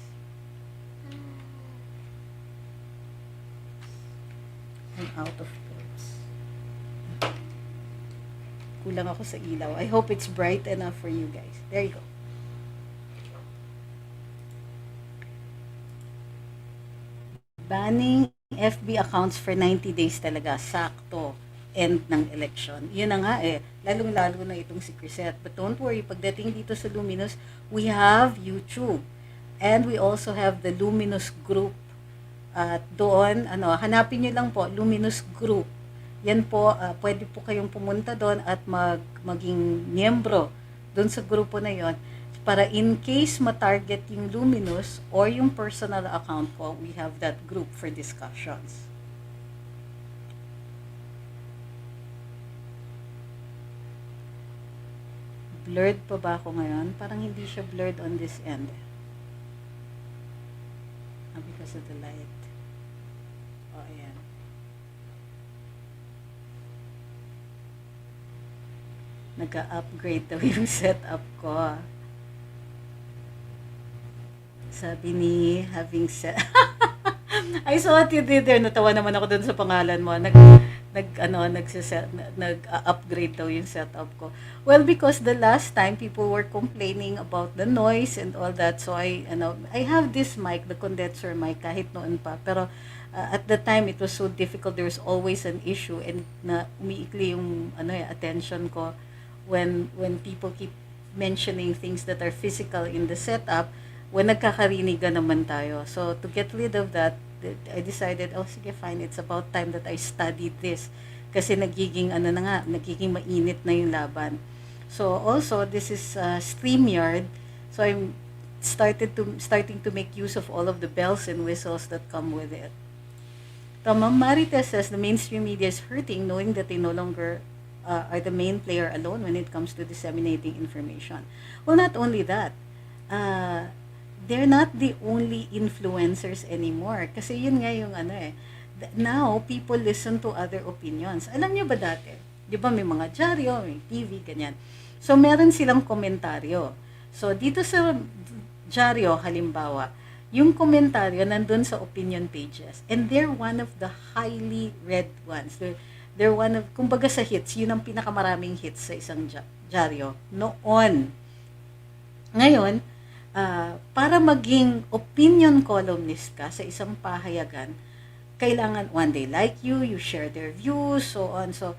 I'm out of words. Kulang ako sa ilaw. I hope it's bright enough for you guys. There you go. Banning FB accounts for 90 days talaga. Sakto. End ng election. Yun na nga lalong-lalo na itong si Crisette. But don't worry, pagdating dito sa Luminous, we have YouTube. And we also have the Luminous group. At doon, hanapin nyo lang po, Luminous group. Yan po, pwede po kayong pumunta doon at maging miyembro doon sa grupo na yon. para in case ma-target yung Luminous or yung personal account ko, we have that group for discussions. Blurred pa ba ako ngayon? Parang hindi siya blurred on this end. Because of the light. Oh, ayan. Nag-upgrade daw yung setup ko. Sabi ni having set... I saw what you did there. Natawa naman ako dun sa pangalan mo. Nag-upgrade daw yung setup ko. Well, because the last time people were complaining about the noise and all that, so I have this mic, the condenser mic, kahit noon pa. Pero at the time, it was so difficult. There was always an issue, and na umiikli yung attention ko when people keep mentioning things that are physical in the setup, when nagkakarinigan naman tayo. So to get rid of that, I decided, sige fine, it's about time that I studied this. Kasi nagiging mainit na yung laban. So also, this is StreamYard. So I'm starting to make use of all of the bells and whistles that come with it. Ma'am Marites says, the mainstream media is hurting knowing that they no longer are the main player alone when it comes to disseminating information. Well, not only that, they're not the only influencers anymore. Kasi yun nga yung now people listen to other opinions. Alam niyo ba dati? Di ba may mga dyaryo, may TV, ganyan. So meron silang komentaryo. So dito sa dyaryo, halimbawa, yung komentaryo nandun sa opinion pages. And they're one of the highly read ones. They're one of, kumbaga sa hits, yun ang pinakamaraming hits sa isang dyaryo noon. Ngayon, para maging opinion columnist ka sa isang pahayagan, kailangan one day like you share their views, so on. So,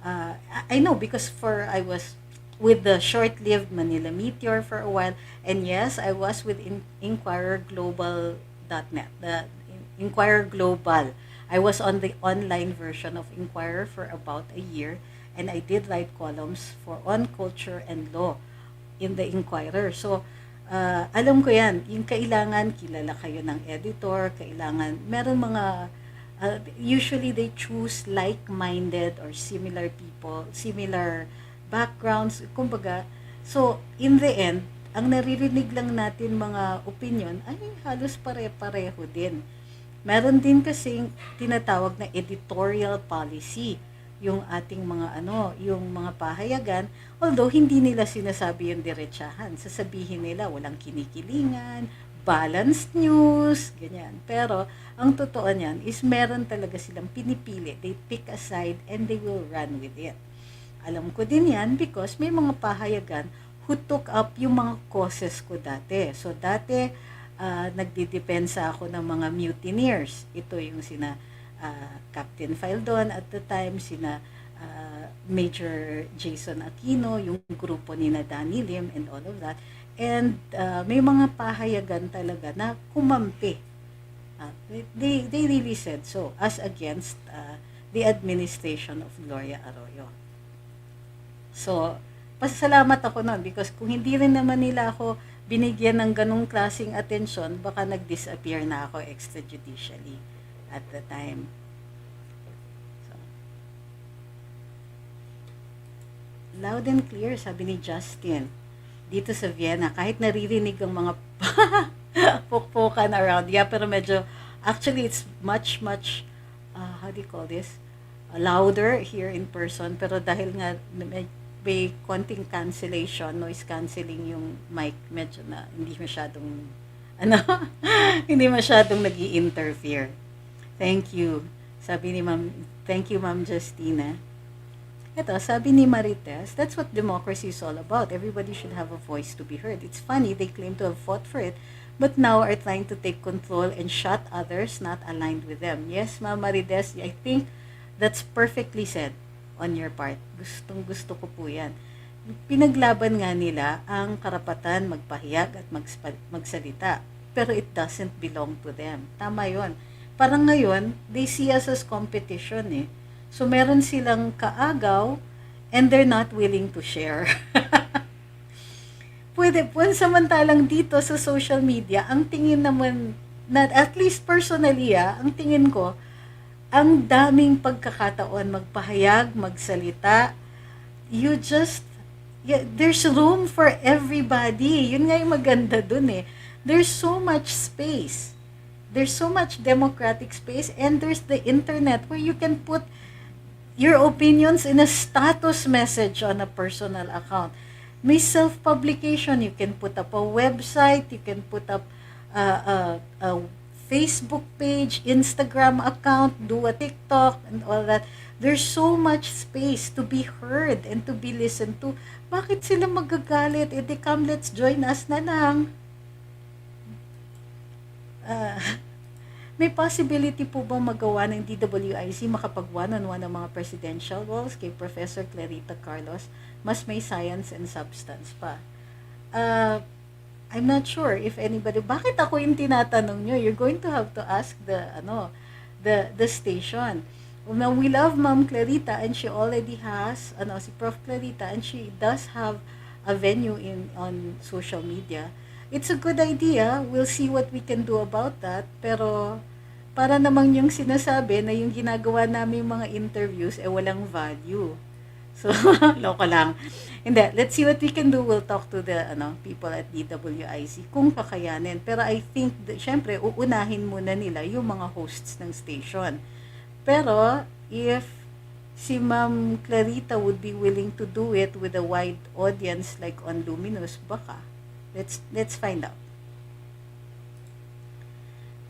I know because I was with the short-lived Manila Meteor for a while, and yes, I was with InquirerGlobal.net, the Inquirer Global. I was on the online version of Inquirer for about a year, and I did write columns on culture and law in the Inquirer. So, alam ko yan, yung kailangan kilala kayo ng editor, kailangan, meron mga, usually they choose like-minded or similar people, similar backgrounds, kumbaga. So, in the end, ang naririnig lang natin mga opinion, ay halos pare-pareho din. Meron din kasing tinatawag na editorial policy, yung ating mga yung mga pahayagan, although hindi nila sinasabi yung diretsahan. Sasabihin nila walang kinikilingan, balanced news, ganyan. Pero ang totoo niyan is meron talaga silang pinipili. They pick a side and they will run with it. Alam ko din yan because may mga pahayagan who took up yung mga causes ko dati. So dati nagdidepensa ako ng mga mutineers. Ito yung Captain Faldon at the time, Major Jason Aquino, yung grupo ni na Danny Lim and all of that. And may mga pahayagan talaga na kumampi. They really said so, as against the administration of Gloria Arroyo. So, pasalamat ako nun because kung hindi rin naman nila ako binigyan ng ganong klaseng atensyon, baka nag-disappear na ako extrajudicially at the time. So, loud and clear, sabi ni Justin. Dito sa Vienna, kahit naririnig ang mga pukpukan around. Yeah, pero medyo, actually, it's much, how do you call this? Louder here in person. Pero dahil nga, may konting cancellation, noise cancelling yung mic, medyo na, hindi masyadong, hindi masyadong nag-i-interfere. Thank you. Sabi ni Ma'am, thank you Ma'am Justina. Ito, sabi ni Marites, that's what democracy is all about. Everybody should have a voice to be heard. It's funny, they claim to have fought for it, but now are trying to take control and shut others not aligned with them. Yes, Ma'am Marites, I think that's perfectly said on your part. Gustong-gusto ko po yan. Pinaglaban nga nila ang karapatan magpahayag at magsalita. Pero it doesn't belong to them. Tama yon. Parang ngayon, they see us as competition eh. So meron silang kaagaw and they're not willing to share. pwede po, samantalang dito sa social media, ang tingin naman, na, at least personally ang tingin ko, ang daming pagkakataon magpahayag, magsalita, you just, yeah, there's room for everybody. Yun nga yung maganda dun eh. There's so much space. There's so much democratic space, and there's the internet where you can put your opinions in a status message on a personal account. May self-publication. You can put up a website. You can put up a Facebook page, Instagram account, do a TikTok, and all that. There's so much space to be heard and to be listened to. Bakit sila magagalit? Eh, di come, let's join us na lang. Uh, May possibility po ba magawa ng DWIC makapag one-on-one ng mga presidential roles kay Professor Clarita Carlos? Mas may science and substance pa. I'm not sure if anybody, bakit ako yung tinatanong nyo? You're going to have to ask the station. Now, we love Ma'am Clarita, and she already has, si Prof. Clarita, and she does have a venue on social media. It's a good idea. We'll see what we can do about that. Pero, para namang yung sinasabi na yung ginagawa namin mga interviews, walang value. So, loko lang. Hindi, let's see what we can do. We'll talk to the people at DWIC kung kakayanin. Pero I think, syempre, uunahin muna nila yung mga hosts ng station. Pero, if si Ma'am Clarita would be willing to do it with a wide audience like on Luminous, baka. Let's find out.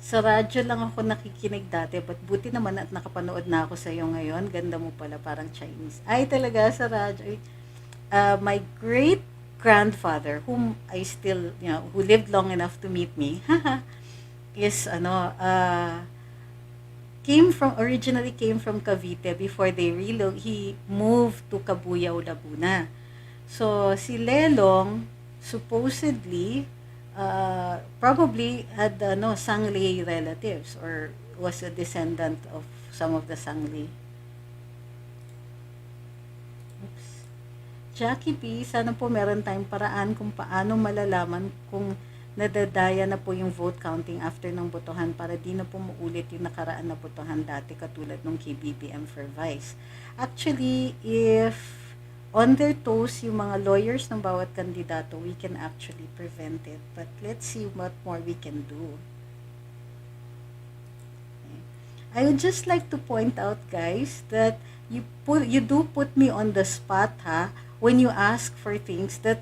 Sa radyo lang ako nakikinig dati, but buti naman at nakapanood na ako sa iyo ngayon. Ganda mo pala, parang Chinese. Ay, talaga, sa radyo. My great grandfather, whom I still, who lived long enough to meet me, is, originally came from Cavite before he moved to Cabuyao, Laguna. So, si Lelong, supposedly, probably had Sangley relatives or was a descendant of some of the Sangley. Oops. Jackie P, sana po meron tayong paraan kung paano malalaman kung nadadaya na po yung vote counting after ng botohan para di na po maulit yung nakaraan na botohan dati katulad ng KBBM for Vice. Actually, if on their toes yung mga lawyers ng bawat kandidato, we can actually prevent it. But let's see what more we can do. Okay. I would just like to point out, guys, that you do put me on the spot, when you ask for things that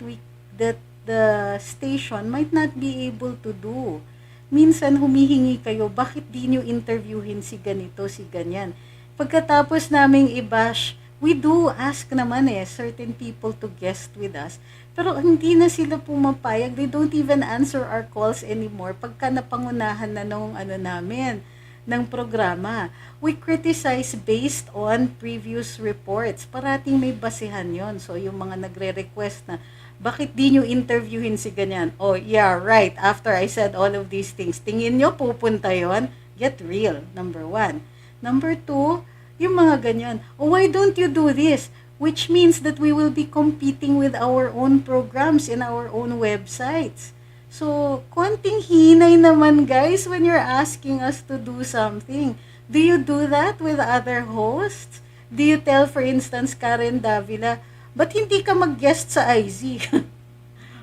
the station might not be able to do. Minsan humihingi kayo, bakit di nyo interviewin si ganito, si ganyan? Pagkatapos naming i-bash, we do ask naman certain people to guest with us. Pero hindi na sila pumapayag. They don't even answer our calls anymore pagka napangunahan na nung namin, ng programa. We criticize based on previous reports. Parating may basihan yon. So yung mga nagre-request na, bakit di nyo interviewin si ganyan? Oh, yeah, right. After I said all of these things, tingin nyo pupunta yon? Get real, number 1. Number 2, yung mga ganyan, why don't you do this? Which means that we will be competing with our own programs in our own websites. So, konting hinay naman, guys, when you're asking us to do something. Do you do that with other hosts? Do you tell, for instance, Karen Davila, ba't hindi ka mag-guest sa IZ?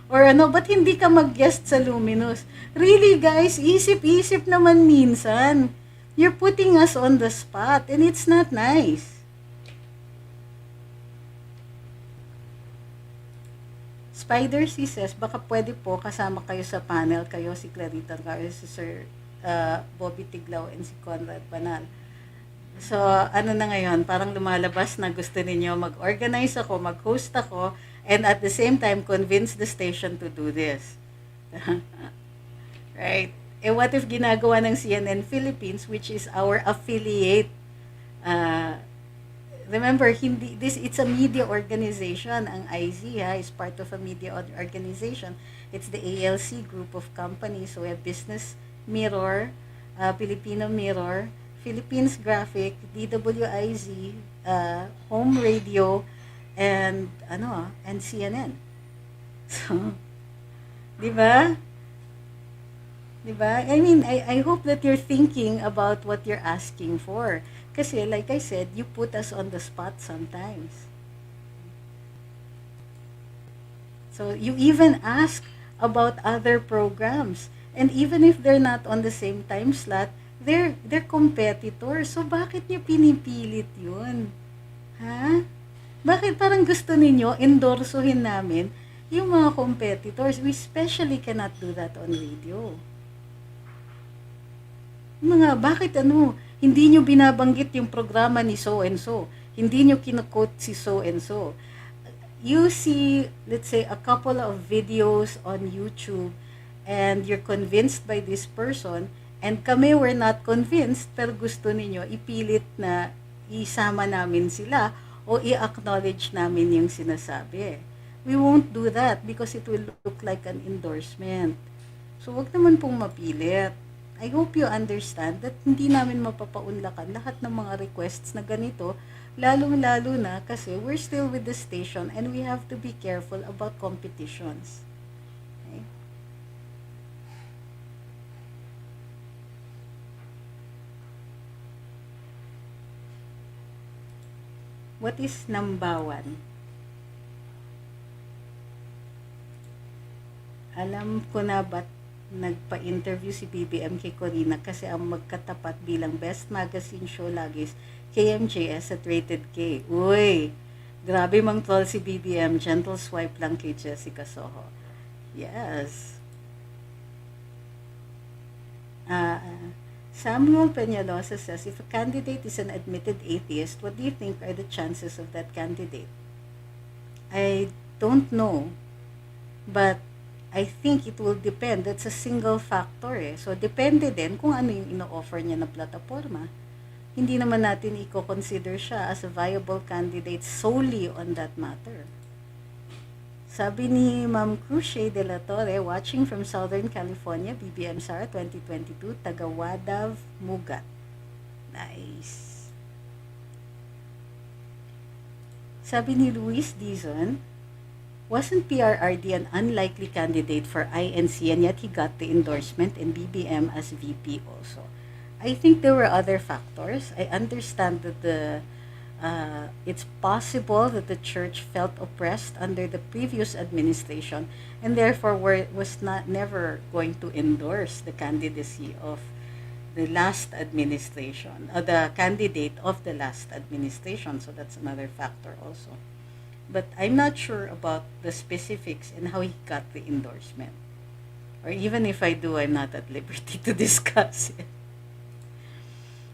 Or ba't hindi ka mag-guest sa Luminous? Really, guys, isip-isip naman minsan. You're putting us on the spot, and it's not nice. Spider C says, baka pwede po kasama kayo sa panel, kayo si Clarita, kayo si Sir Bobby Tiglao, and si Conrad Banal. So, na ngayon, parang lumalabas na gusto ninyo mag-organize ako, mag-host ako, and at the same time, convince the station to do this. Right? What if ginagawa ng CNN Philippines, which is our affiliate? Remember, it's a media organization. Ang IZ is part of a media organization. It's the ALC group of companies. So we have Business Mirror, Filipino Mirror, Philippines Graphic, DWIZ, Home Radio, and CNN. So Di ba? Di ba? I mean, I hope that you're thinking about what you're asking for. Kasi, like I said, you put us on the spot sometimes. So, you even ask about other programs. And even if they're not on the same time slot, they're competitors. So, bakit niyo pinipilit yun? Ha? Bakit parang gusto ninyo endorsohin namin yung mga competitors? We especially cannot do that on radio. Mga, bakit ano, hindi nyo binabanggit yung programa ni so and so. Hindi nyo kinukot si so and so. You see, let's say, a couple of videos on YouTube and you're convinced by this person and kami were not convinced pero gusto ninyo ipilit na isama namin sila o i-acknowledge namin yung sinasabi. We won't do that because it will look like an endorsement. So, wag naman pong mapilit. I hope you understand that hindi namin mapapaunlakan lahat ng mga requests na ganito, lalong-lalo na kasi we're still with the station and we have to be careful about competitions. Okay? What is Nambawan? Alam ko na ba't nagpa-interview si BBM kay Corina kasi ang magkatapat bilang best magazine show lagi KMJS at Rated K. Uy, grabe mang troll si BBM. Gentle swipe lang kay Jessica Soho. Yes. Samuel Peñalosa says, if a candidate is an admitted atheist, what do you think are the chances of that candidate? I don't know, but I think it will depend. That's a single factor eh. So, depende din kung ano yung ino-offer niya na plataforma. Hindi naman natin i-consider siya as a viable candidate solely on that matter. Sabi ni Ma'am Cruz-Angeles de la Torre, watching from Southern California, BBM Sara 2022, taga Wadav, Mugat. Nice. Sabi ni Luis Dizon, wasn't PRRD an unlikely candidate for INC and yet he got the endorsement and BBM as VP also? I think there were other factors. I understand that it's possible that the church felt oppressed under the previous administration and therefore was never going to endorse the candidacy of the last administration, or the candidate of the last administration. So that's another factor also. But I'm not sure about the specifics and how he got the endorsement. Or even if I do, I'm not at liberty to discuss it.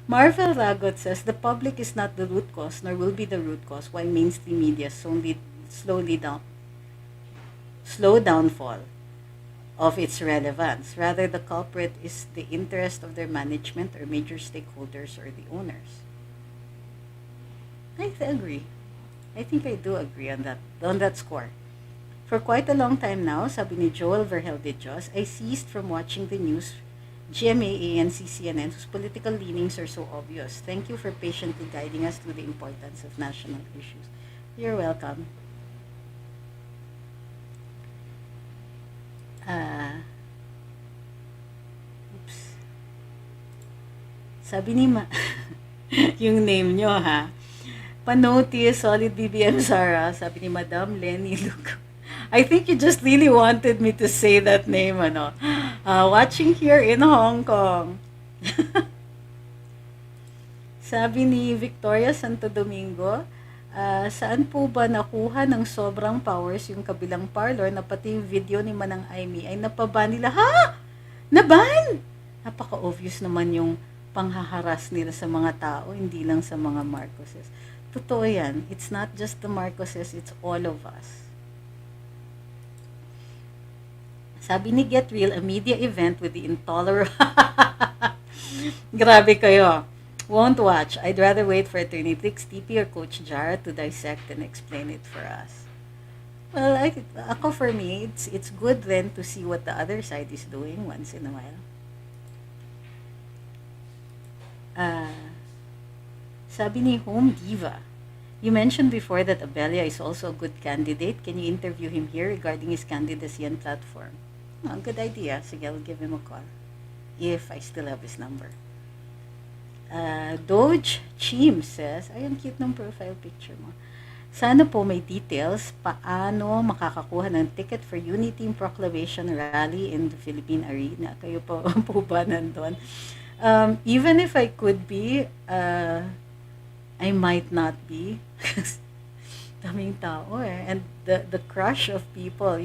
Marvel Ragot says, the public is not the root cause, nor will be the root cause, while mainstream media slow downfall of its relevance. Rather, the culprit is the interest of their management or major stakeholders or the owners. I agree. I think I do agree on that score. For quite a long time now, sabi ni Joel Verhel de Dios, I ceased from watching the news, GMA, ANC, CNN, whose political leanings are so obvious. Thank you for patiently guiding us through the importance of national issues. You're welcome. Oops. Sabi ni yung name nyo ha. Panotius, solid BBM Sara, sabi ni Madam Lenny Lugo. I think you just really wanted me to say that name, ano. Watching here in Hong Kong. Sabi ni Victoria Santo Domingo, saan po ba nakuha ng sobrang powers yung kabilang parlor na pati yung video ni Manang Aimee ay napaban nila? Ha? Naban? Napaka-obvious naman yung panghaharas nila sa mga tao, hindi lang sa mga Marcoses. Totoo yan. It's not just the Marcoses, it's all of us. Sabi ni Get Real, a media event with the intolerant. Grabe kayo. Won't watch. I'd rather wait for Attorney Trixie or Coach Jara to dissect and explain it for us. Well, ako for me, it's good then to see what the other side is doing once in a while. Sabi ni Home Diva, you mentioned before that Abella is also a good candidate. Can you interview him here regarding his candidacy and platform? Oh, good idea. Sige, I'll give him a call. If I still have his number. Doge Chim says, ay, ang cute ng profile picture mo. Sana po may details paano makakakuha ng ticket for Unity Proclamation Rally in the Philippine Arena. Kayo po, po ba nandun? Even if I could be, I might not be. Daming tao eh. And the crush of people,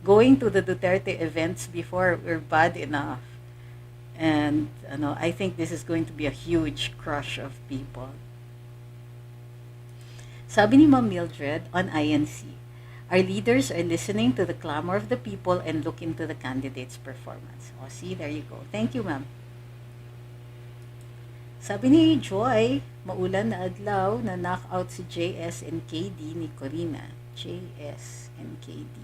going to the Duterte events before were bad enough. And I think this is going to be a huge crush of people. Sabi ni Ma'am Mildred on INC, our leaders are listening to the clamor of the people and look into the candidates' performance. Oh, see, there you go. Thank you, ma'am. Sabi ni Joy, maulan na adlaw na knockout si JS and KD ni Corina. JS and KD.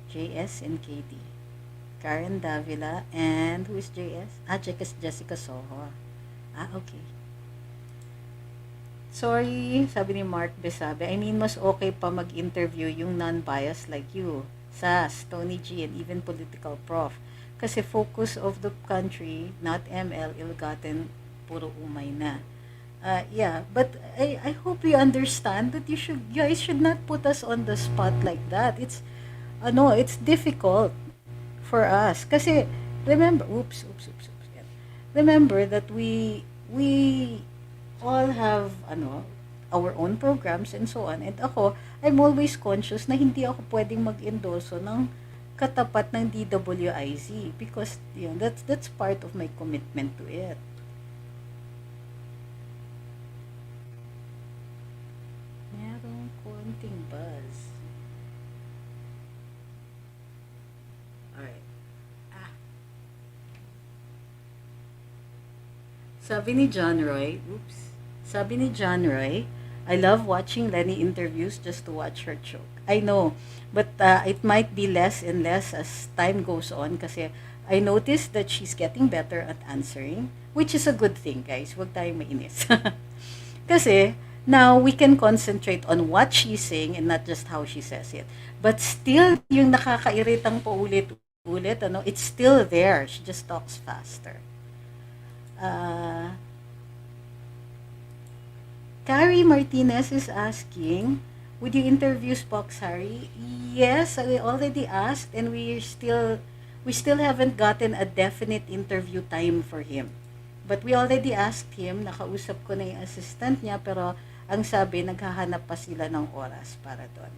JS and KD. Karen Davila, and who is JS? Jessica Soho. Okay. Sorry, sabi ni Mark Besabe, I mean, mas okay pa mag-interview yung non-biased like you, SAS, Tony G, and even political prof. Kasi focus of the country, not ML, ill-gotten, puro umay na. Yeah, but I hope you understand that you guys should not put us on the spot like that. It's difficult for us. Kasi, remember, yeah. Remember that we all have, our own programs and so on. And ako, I'm always conscious na hindi ako pwedeng mag-endorso ng katapat ng DWIZ because, that's part of my commitment to it. Merong konting buzz. Alright. Sabi ni John Roy, I love watching Lenny interviews just to watch her choke. I know, but it might be less and less as time goes on kasi I noticed that she's getting better at answering, which is a good thing, guys. Huwag tayong mainis. Kasi now we can concentrate on what she's saying and not just how she says it. But still, yung nakakairitang paulit-ulit, it's still there. She just talks faster. Carrie Martinez is asking, would you interview Spock's Harry? Yes, I already asked, and we still haven't gotten a definite interview time for him. But we already asked him, nakausap ko na yung assistant niya, pero ang sabi, naghahanap pa sila ng oras para doon.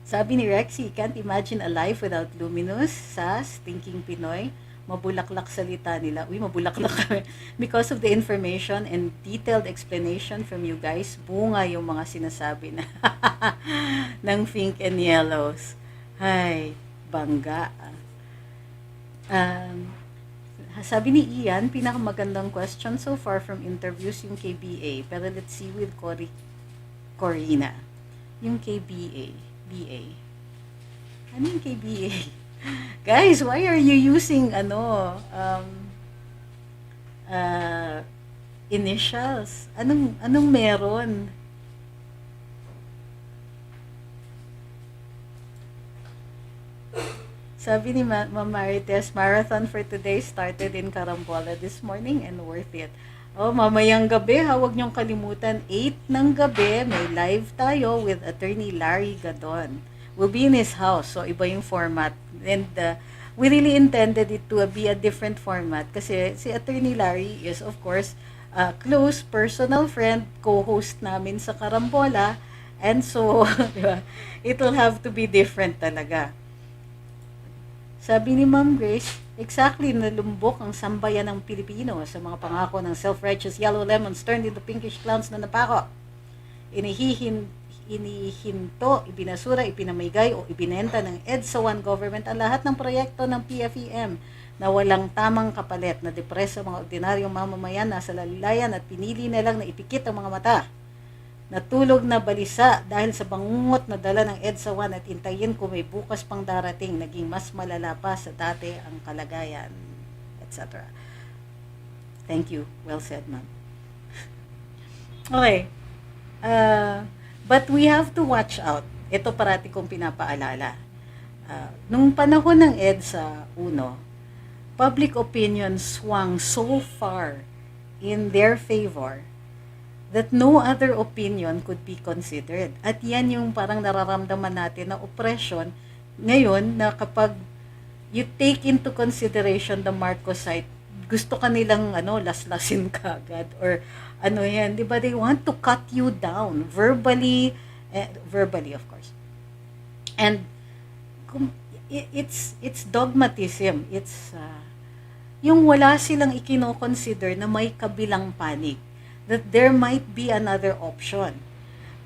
Sabi ni Rexy, can't imagine a life without Luminous, SAS, Thinking Pinoy. Mabulaklak salita nila. Uy, mabulaklak kami. Because of the information and detailed explanation from you guys, bunga yung mga sinasabi na ng pink and yellows. Ay, bangga. Sabi ni Ian, pinakamagandang question so far from interviews yung KBA. Pero let's see with Corina. Yung KBA. BA. Ano yung KBA? Guys, why are you using initials? Anong meron? Sabi ni Ma'am Marites, marathon for today started in Carambola this morning and worth it. Oh, mamayang gabi, huwag niyong kalimutan, 8 ng gabi, may live tayo with Attorney Larry Gadon. We'll be in his house, so iba yung format. And we really intended it to be a different format kasi si Attorney Larry is, of course, a close personal friend, co-host namin sa Carambola. And so, diba, it will have to be different talaga. Sabi ni Ma'am Grace, exactly nalumbok ang sambayan ng Pilipino sa mga pangako ng self-righteous yellow lemons turned into pinkish clowns na napako. Inihinto, ibinasura, ipinamigay o ibinenta ng EDSA 1 government ang lahat ng proyekto ng PFEM na walang tamang kapalit na depreso mga ordinaryong mamamayan nasa lalilayan at pinili na lang na ipikit ang mga mata. Natulog na balisa dahil sa bangungot na dala ng EDSA 1 at intayin kung may bukas pang darating, naging mas malala pa sa dati ang kalagayan, etc. Thank you. Well said, ma'am. Okay. But we have to watch out. ito parati kong pinapaalala. Nung panahon ng EDSA 1, public opinion swung so far in their favor that no other opinion could be considered. At yan yung parang nararamdaman natin na oppression ngayon, na kapag you take into consideration the Marcosite, gusto ka nilang laslasin ka agad, or yan, di ba, they want to cut you down verbally, verbally of course. And it's dogmatism. It's yung wala silang ikino-consider na may kabilang panig, that there might be another option.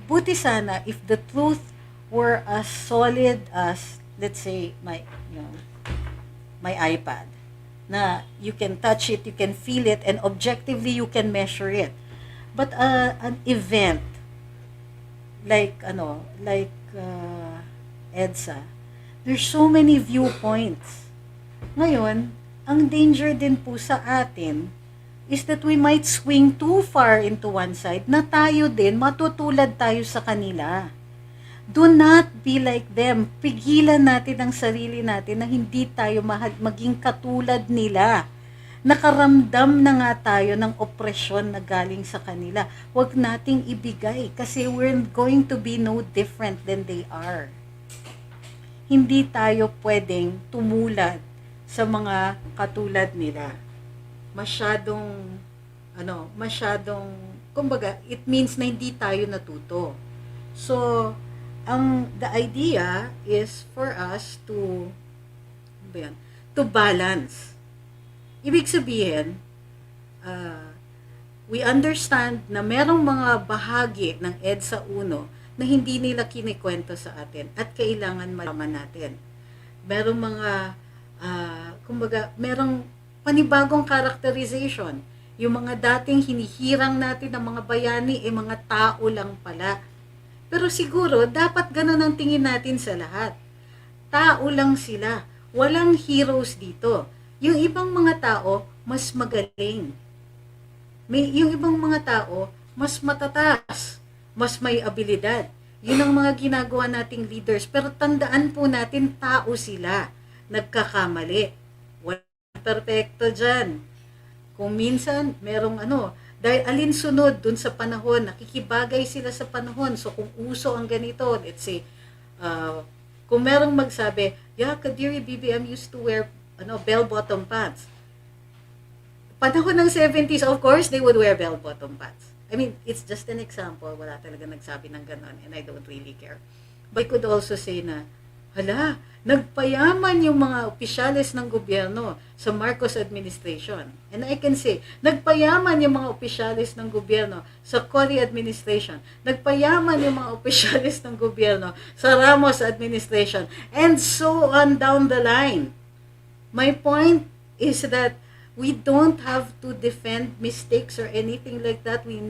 Buti sana if the truth were as solid as, let's say, my iPad, na you can touch it, you can feel it, and objectively you can measure it. But an event like EDSA, there's so many viewpoints. Ngayon, ang danger din po sa atin is that we might swing too far into one side, na tayo din matutulad tayo sa kanila. Do not be like them. Pigilan natin ang sarili natin na hindi tayo maging katulad nila. Nakaramdam na nga tayo ng opresyon na galing sa kanila. Huwag nating ibigay kasi we're going to be no different than they are. Hindi tayo pwedeng tumulad sa mga katulad nila. Masyadong, kumbaga, it means na hindi tayo natuto. So, the idea is for us to balance. Ibig sabihin, we understand na merong mga bahagi ng EDSA 1 na hindi nila kinikwento sa atin at kailangan malaman natin. Merong mga, merong panibagong characterization. Yung mga dating hinihirang natin ng mga bayani, mga tao lang pala. Pero siguro, dapat ganun ang tingin natin sa lahat. Tao lang sila. Walang heroes dito. Yung ibang mga tao, mas magaling. Yung ibang mga tao, mas matatas. Mas may abilidad. Yun ang mga ginagawa nating leaders. Pero tandaan po natin, tao sila. Nagkakamali. Walang perfecto dyan. Kung minsan, merong dahil alinsunod dun sa panahon, nakikibagay sila sa panahon. So kung uso ang ganito, let's say, kung merong magsabi, yeah, Kadiri BBM used to wear bell-bottom pants. Panahon ng 70s, of course, they would wear bell-bottom pants. I mean, it's just an example. Wala talaga nagsabi ng ganon, and I don't really care. But I could also say na, hala, nagpayaman yung mga opisyales ng gobyerno sa Marcos administration. And I can say, nagpayaman yung mga opisyales ng gobyerno sa Cory administration. Nagpayaman yung mga opisyales ng gobyerno sa Ramos administration. And so on down the line. My point is that we don't have to defend mistakes or anything like that. We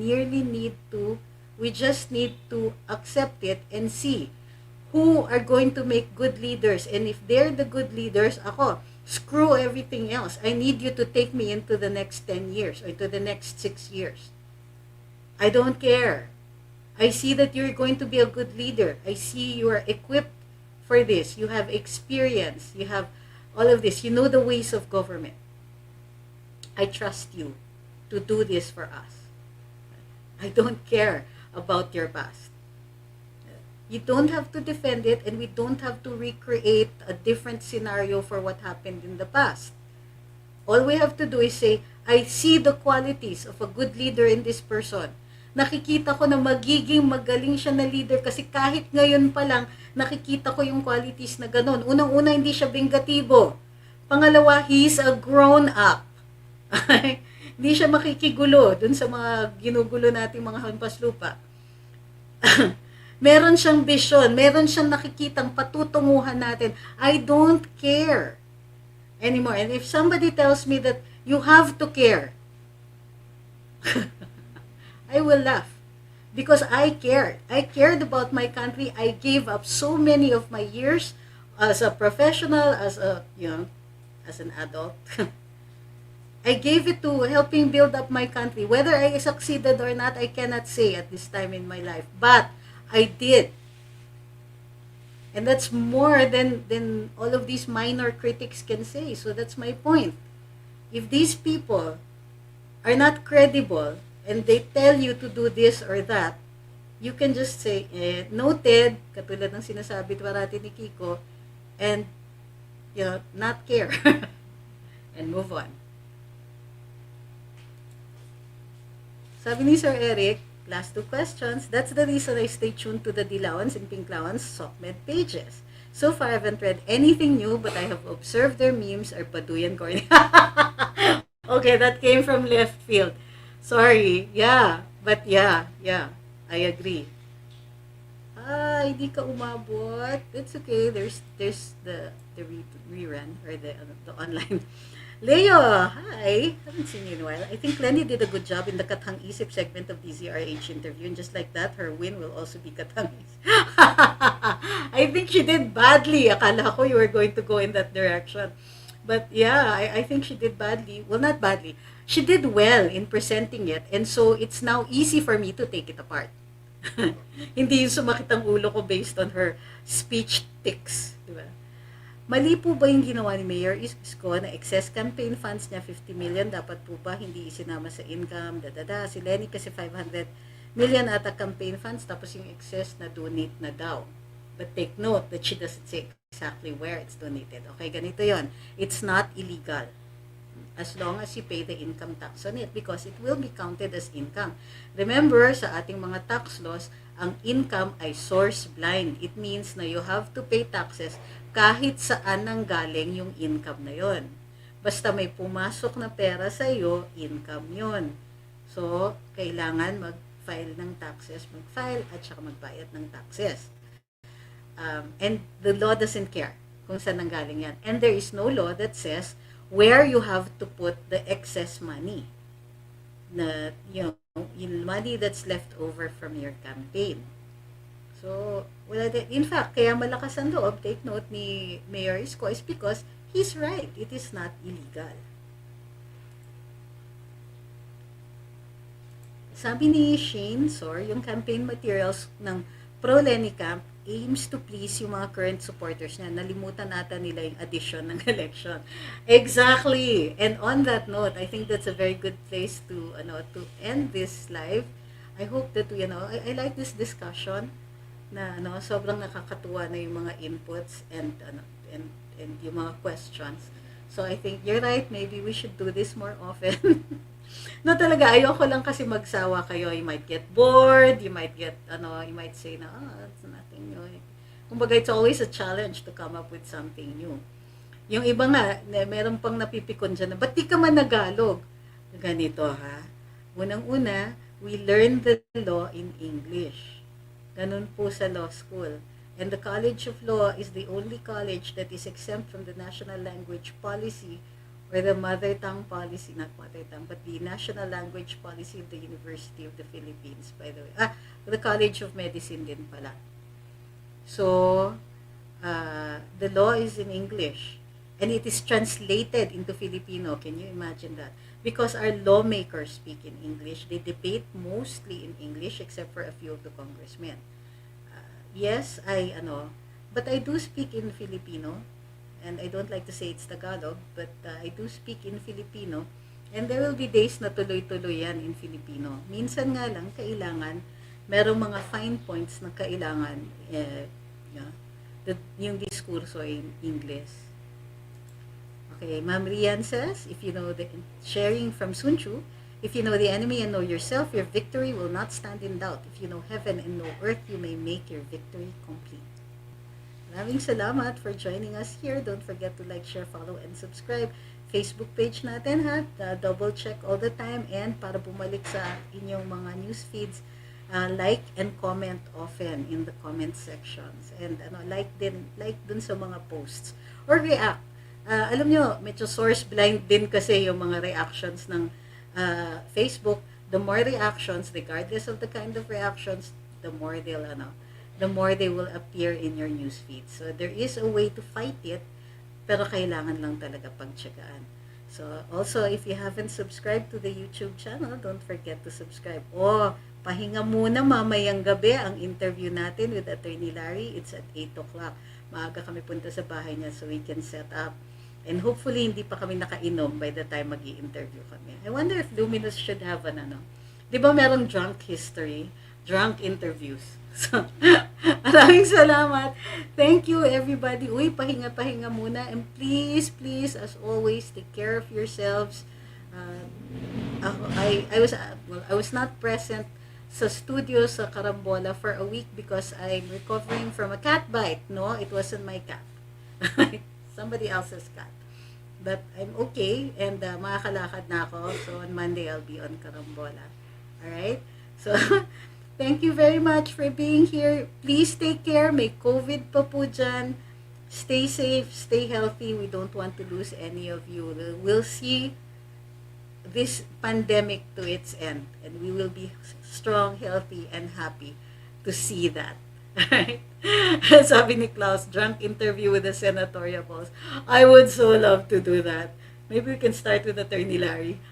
just need to accept it and see who are going to make good leaders. And if they're the good leaders, screw everything else. I need you to take me into the next 10 years or to the next 6 years. I don't care. I see that you're going to be a good leader. I see you are equipped for this. You have experience. You have all of this. You know the ways of government. I trust you to do this for us. I don't care about your past. You don't have to defend it, and we don't have to recreate a different scenario for what happened in the past. All we have to do is say, I see the qualities of a good leader in this person. Nakikita ko na magiging magaling siya na leader kasi kahit ngayon pa lang, nakikita ko yung qualities na ganun. Unang-una, hindi siya bingatibo. Pangalawa, he's a grown-up. Hindi siya makikigulo dun sa mga ginugulo nating mga hampas lupa. Meron siyang vision, meron siyang nakikitang patutunguhan natin. I don't care anymore. And if somebody tells me that you have to care, I will laugh. Because I cared. I cared about my country. I gave up so many of my years as a professional, as an adult. I gave it to helping build up my country. Whether I succeeded or not, I cannot say at this time in my life. But I did. And that's more than all of these minor critics can say. So that's my point. If these people are not credible and they tell you to do this or that, you can just say, noted, katulad ng sinasabi parati ni Kiko, and, not care. And move on. Sabi ni Sir Eric, last 2 questions. That's the reason I stay tuned to the Dilawans and Pinklawans SOCMED pages. So far, I haven't read anything new, but I have observed their memes are paduyan corny. Okay, that came from left field. Sorry. Yeah. But yeah. I agree. Hindi ka umabot. It's okay. There's the rerun or the online. Leo, hi. Haven't seen you in a while. I think Lenny did a good job in the Katang Isip segment of the ZRH interview, and just like that, her win will also be Katang Isip. I think she did badly. Akala ko you were going to go in that direction. But yeah, I think she did badly. Well, not badly. She did well in presenting it, and so it's now easy for me to take it apart. Hindi yung sumakit ang ulo ko based on her speech tics. Diba? Mali po ba yung ginawa ni Mayor Isko na excess campaign funds niya 50 million? Dapat po ba hindi isinama sa income? Si Lenny kasi 500 million ata campaign funds, tapos yung excess na donate na daw. But take note that she doesn't say exactly where it's donated. Okay, ganito yon. It's not illegal as long as you pay the income tax on it, because it will be counted as income. Remember, sa ating mga tax laws, ang income ay source blind. It means na you have to pay taxes kahit saan nanggaling yung income na yon. Basta may pumasok na pera sa iyo, income yon. So, kailangan mag-file ng taxes, mag-file at saka magbayad ng taxes. And the law doesn't care kung saan nanggaling yan. And there is no law that says where you have to put the excess money, na yung money that's left over from your campaign. So, in fact, kaya malakas ang loob, take note ni Mayor Isko, is because he's right. It is not illegal. Sabi ni Shane Sor, yung campaign materials ng pro-Lenny camp aims to please yung mga current supporters niya. Nalimutan nata nila yung addition ng election. Exactly. And on that note, I think that's a very good place to end this live. I hope that I like this discussion na sobrang nakakatuwa na yung mga inputs and yung mga questions. So I think you're right, maybe we should do this more often. No, talaga, ayoko lang kasi magsawa kayo. You might get bored, you might get, you might say na, it's nothing new. Kumbaga, it's always a challenge to come up with something new. Yung iba nga, meron pang napipikon dyan na, ba't di ka man nagalog? Ganito, ha? Unang-una, we learn the law in English. Ganun po sa law school. And the College of Law is the only college that is exempt from the national language policy or the mother tongue policy, not mother tongue, but the national language policy of the University of the Philippines, by the way. The College of Medicine din pala. So, the law is in English. And it is translated into Filipino. Can you imagine that? Because our lawmakers speak in English. They debate mostly in English, except for a few of the congressmen. Yes, but I do speak in Filipino. And I don't like to say it's Tagalog, but I do speak in Filipino. And there will be days na tuloy-tuloy yan in Filipino. Minsan nga lang, kailangan, merong mga fine points na kailangan yung diskurso in English. Okay, Ma'am Rian says, if you know sharing from Sun Tzu, if you know the enemy and know yourself, your victory will not stand in doubt. If you know heaven and know earth, you may make your victory complete. Maraming salamat for joining us here. Don't forget to like, share, follow, and subscribe. Facebook page natin, ha? Double check all the time. And para bumalik sa inyong mga news feeds, like and comment often in the comment sections. And like dun sa mga posts. Or react. Alam nyo, medyo source blind din kasi yung mga reactions ng Facebook. The more reactions, regardless of the kind of reactions, the more they will appear in your newsfeed. So, there is a way to fight it, pero kailangan lang talaga pagtsagaan. So, also, if you haven't subscribed to the YouTube channel, don't forget to subscribe. pahinga muna mamayang gabi ang interview natin with Attorney Larry. It's at 8 o'clock. Maaga kami punta sa bahay niya so we can set up. And hopefully, hindi pa kami nakainom by the time mag-i-interview kami. I wonder if Luminous should have an ano. Di ba merong drunk history? Drunk interviews. So, maraming salamat. Thank you, everybody. Uy, pahinga-pahinga muna. And please, please, as always, take care of yourselves. I was not present sa studio sa Carambola for a week because I'm recovering from a cat bite. No, it wasn't my cat. Somebody else's cat. But I'm okay and makakalakad na ako. So on Monday I'll be on Carambola. Alright? So thank you very much for being here. Please take care. May COVID pa po dyan. Stay safe. Stay healthy. We don't want to lose any of you. We'll see this pandemic to its end. And we will be strong, healthy, and happy to see that. Alright? Sabi ni Klaus, drunk interview with the senatorial boss. I would so love to do that. Maybe we can start with Attorney Larry.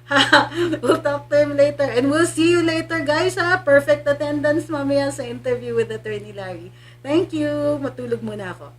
We'll talk to him later. And we'll see you later, guys, ha? Perfect attendance mamaya sa interview with Attorney Larry. Thank you. Matulog muna ako.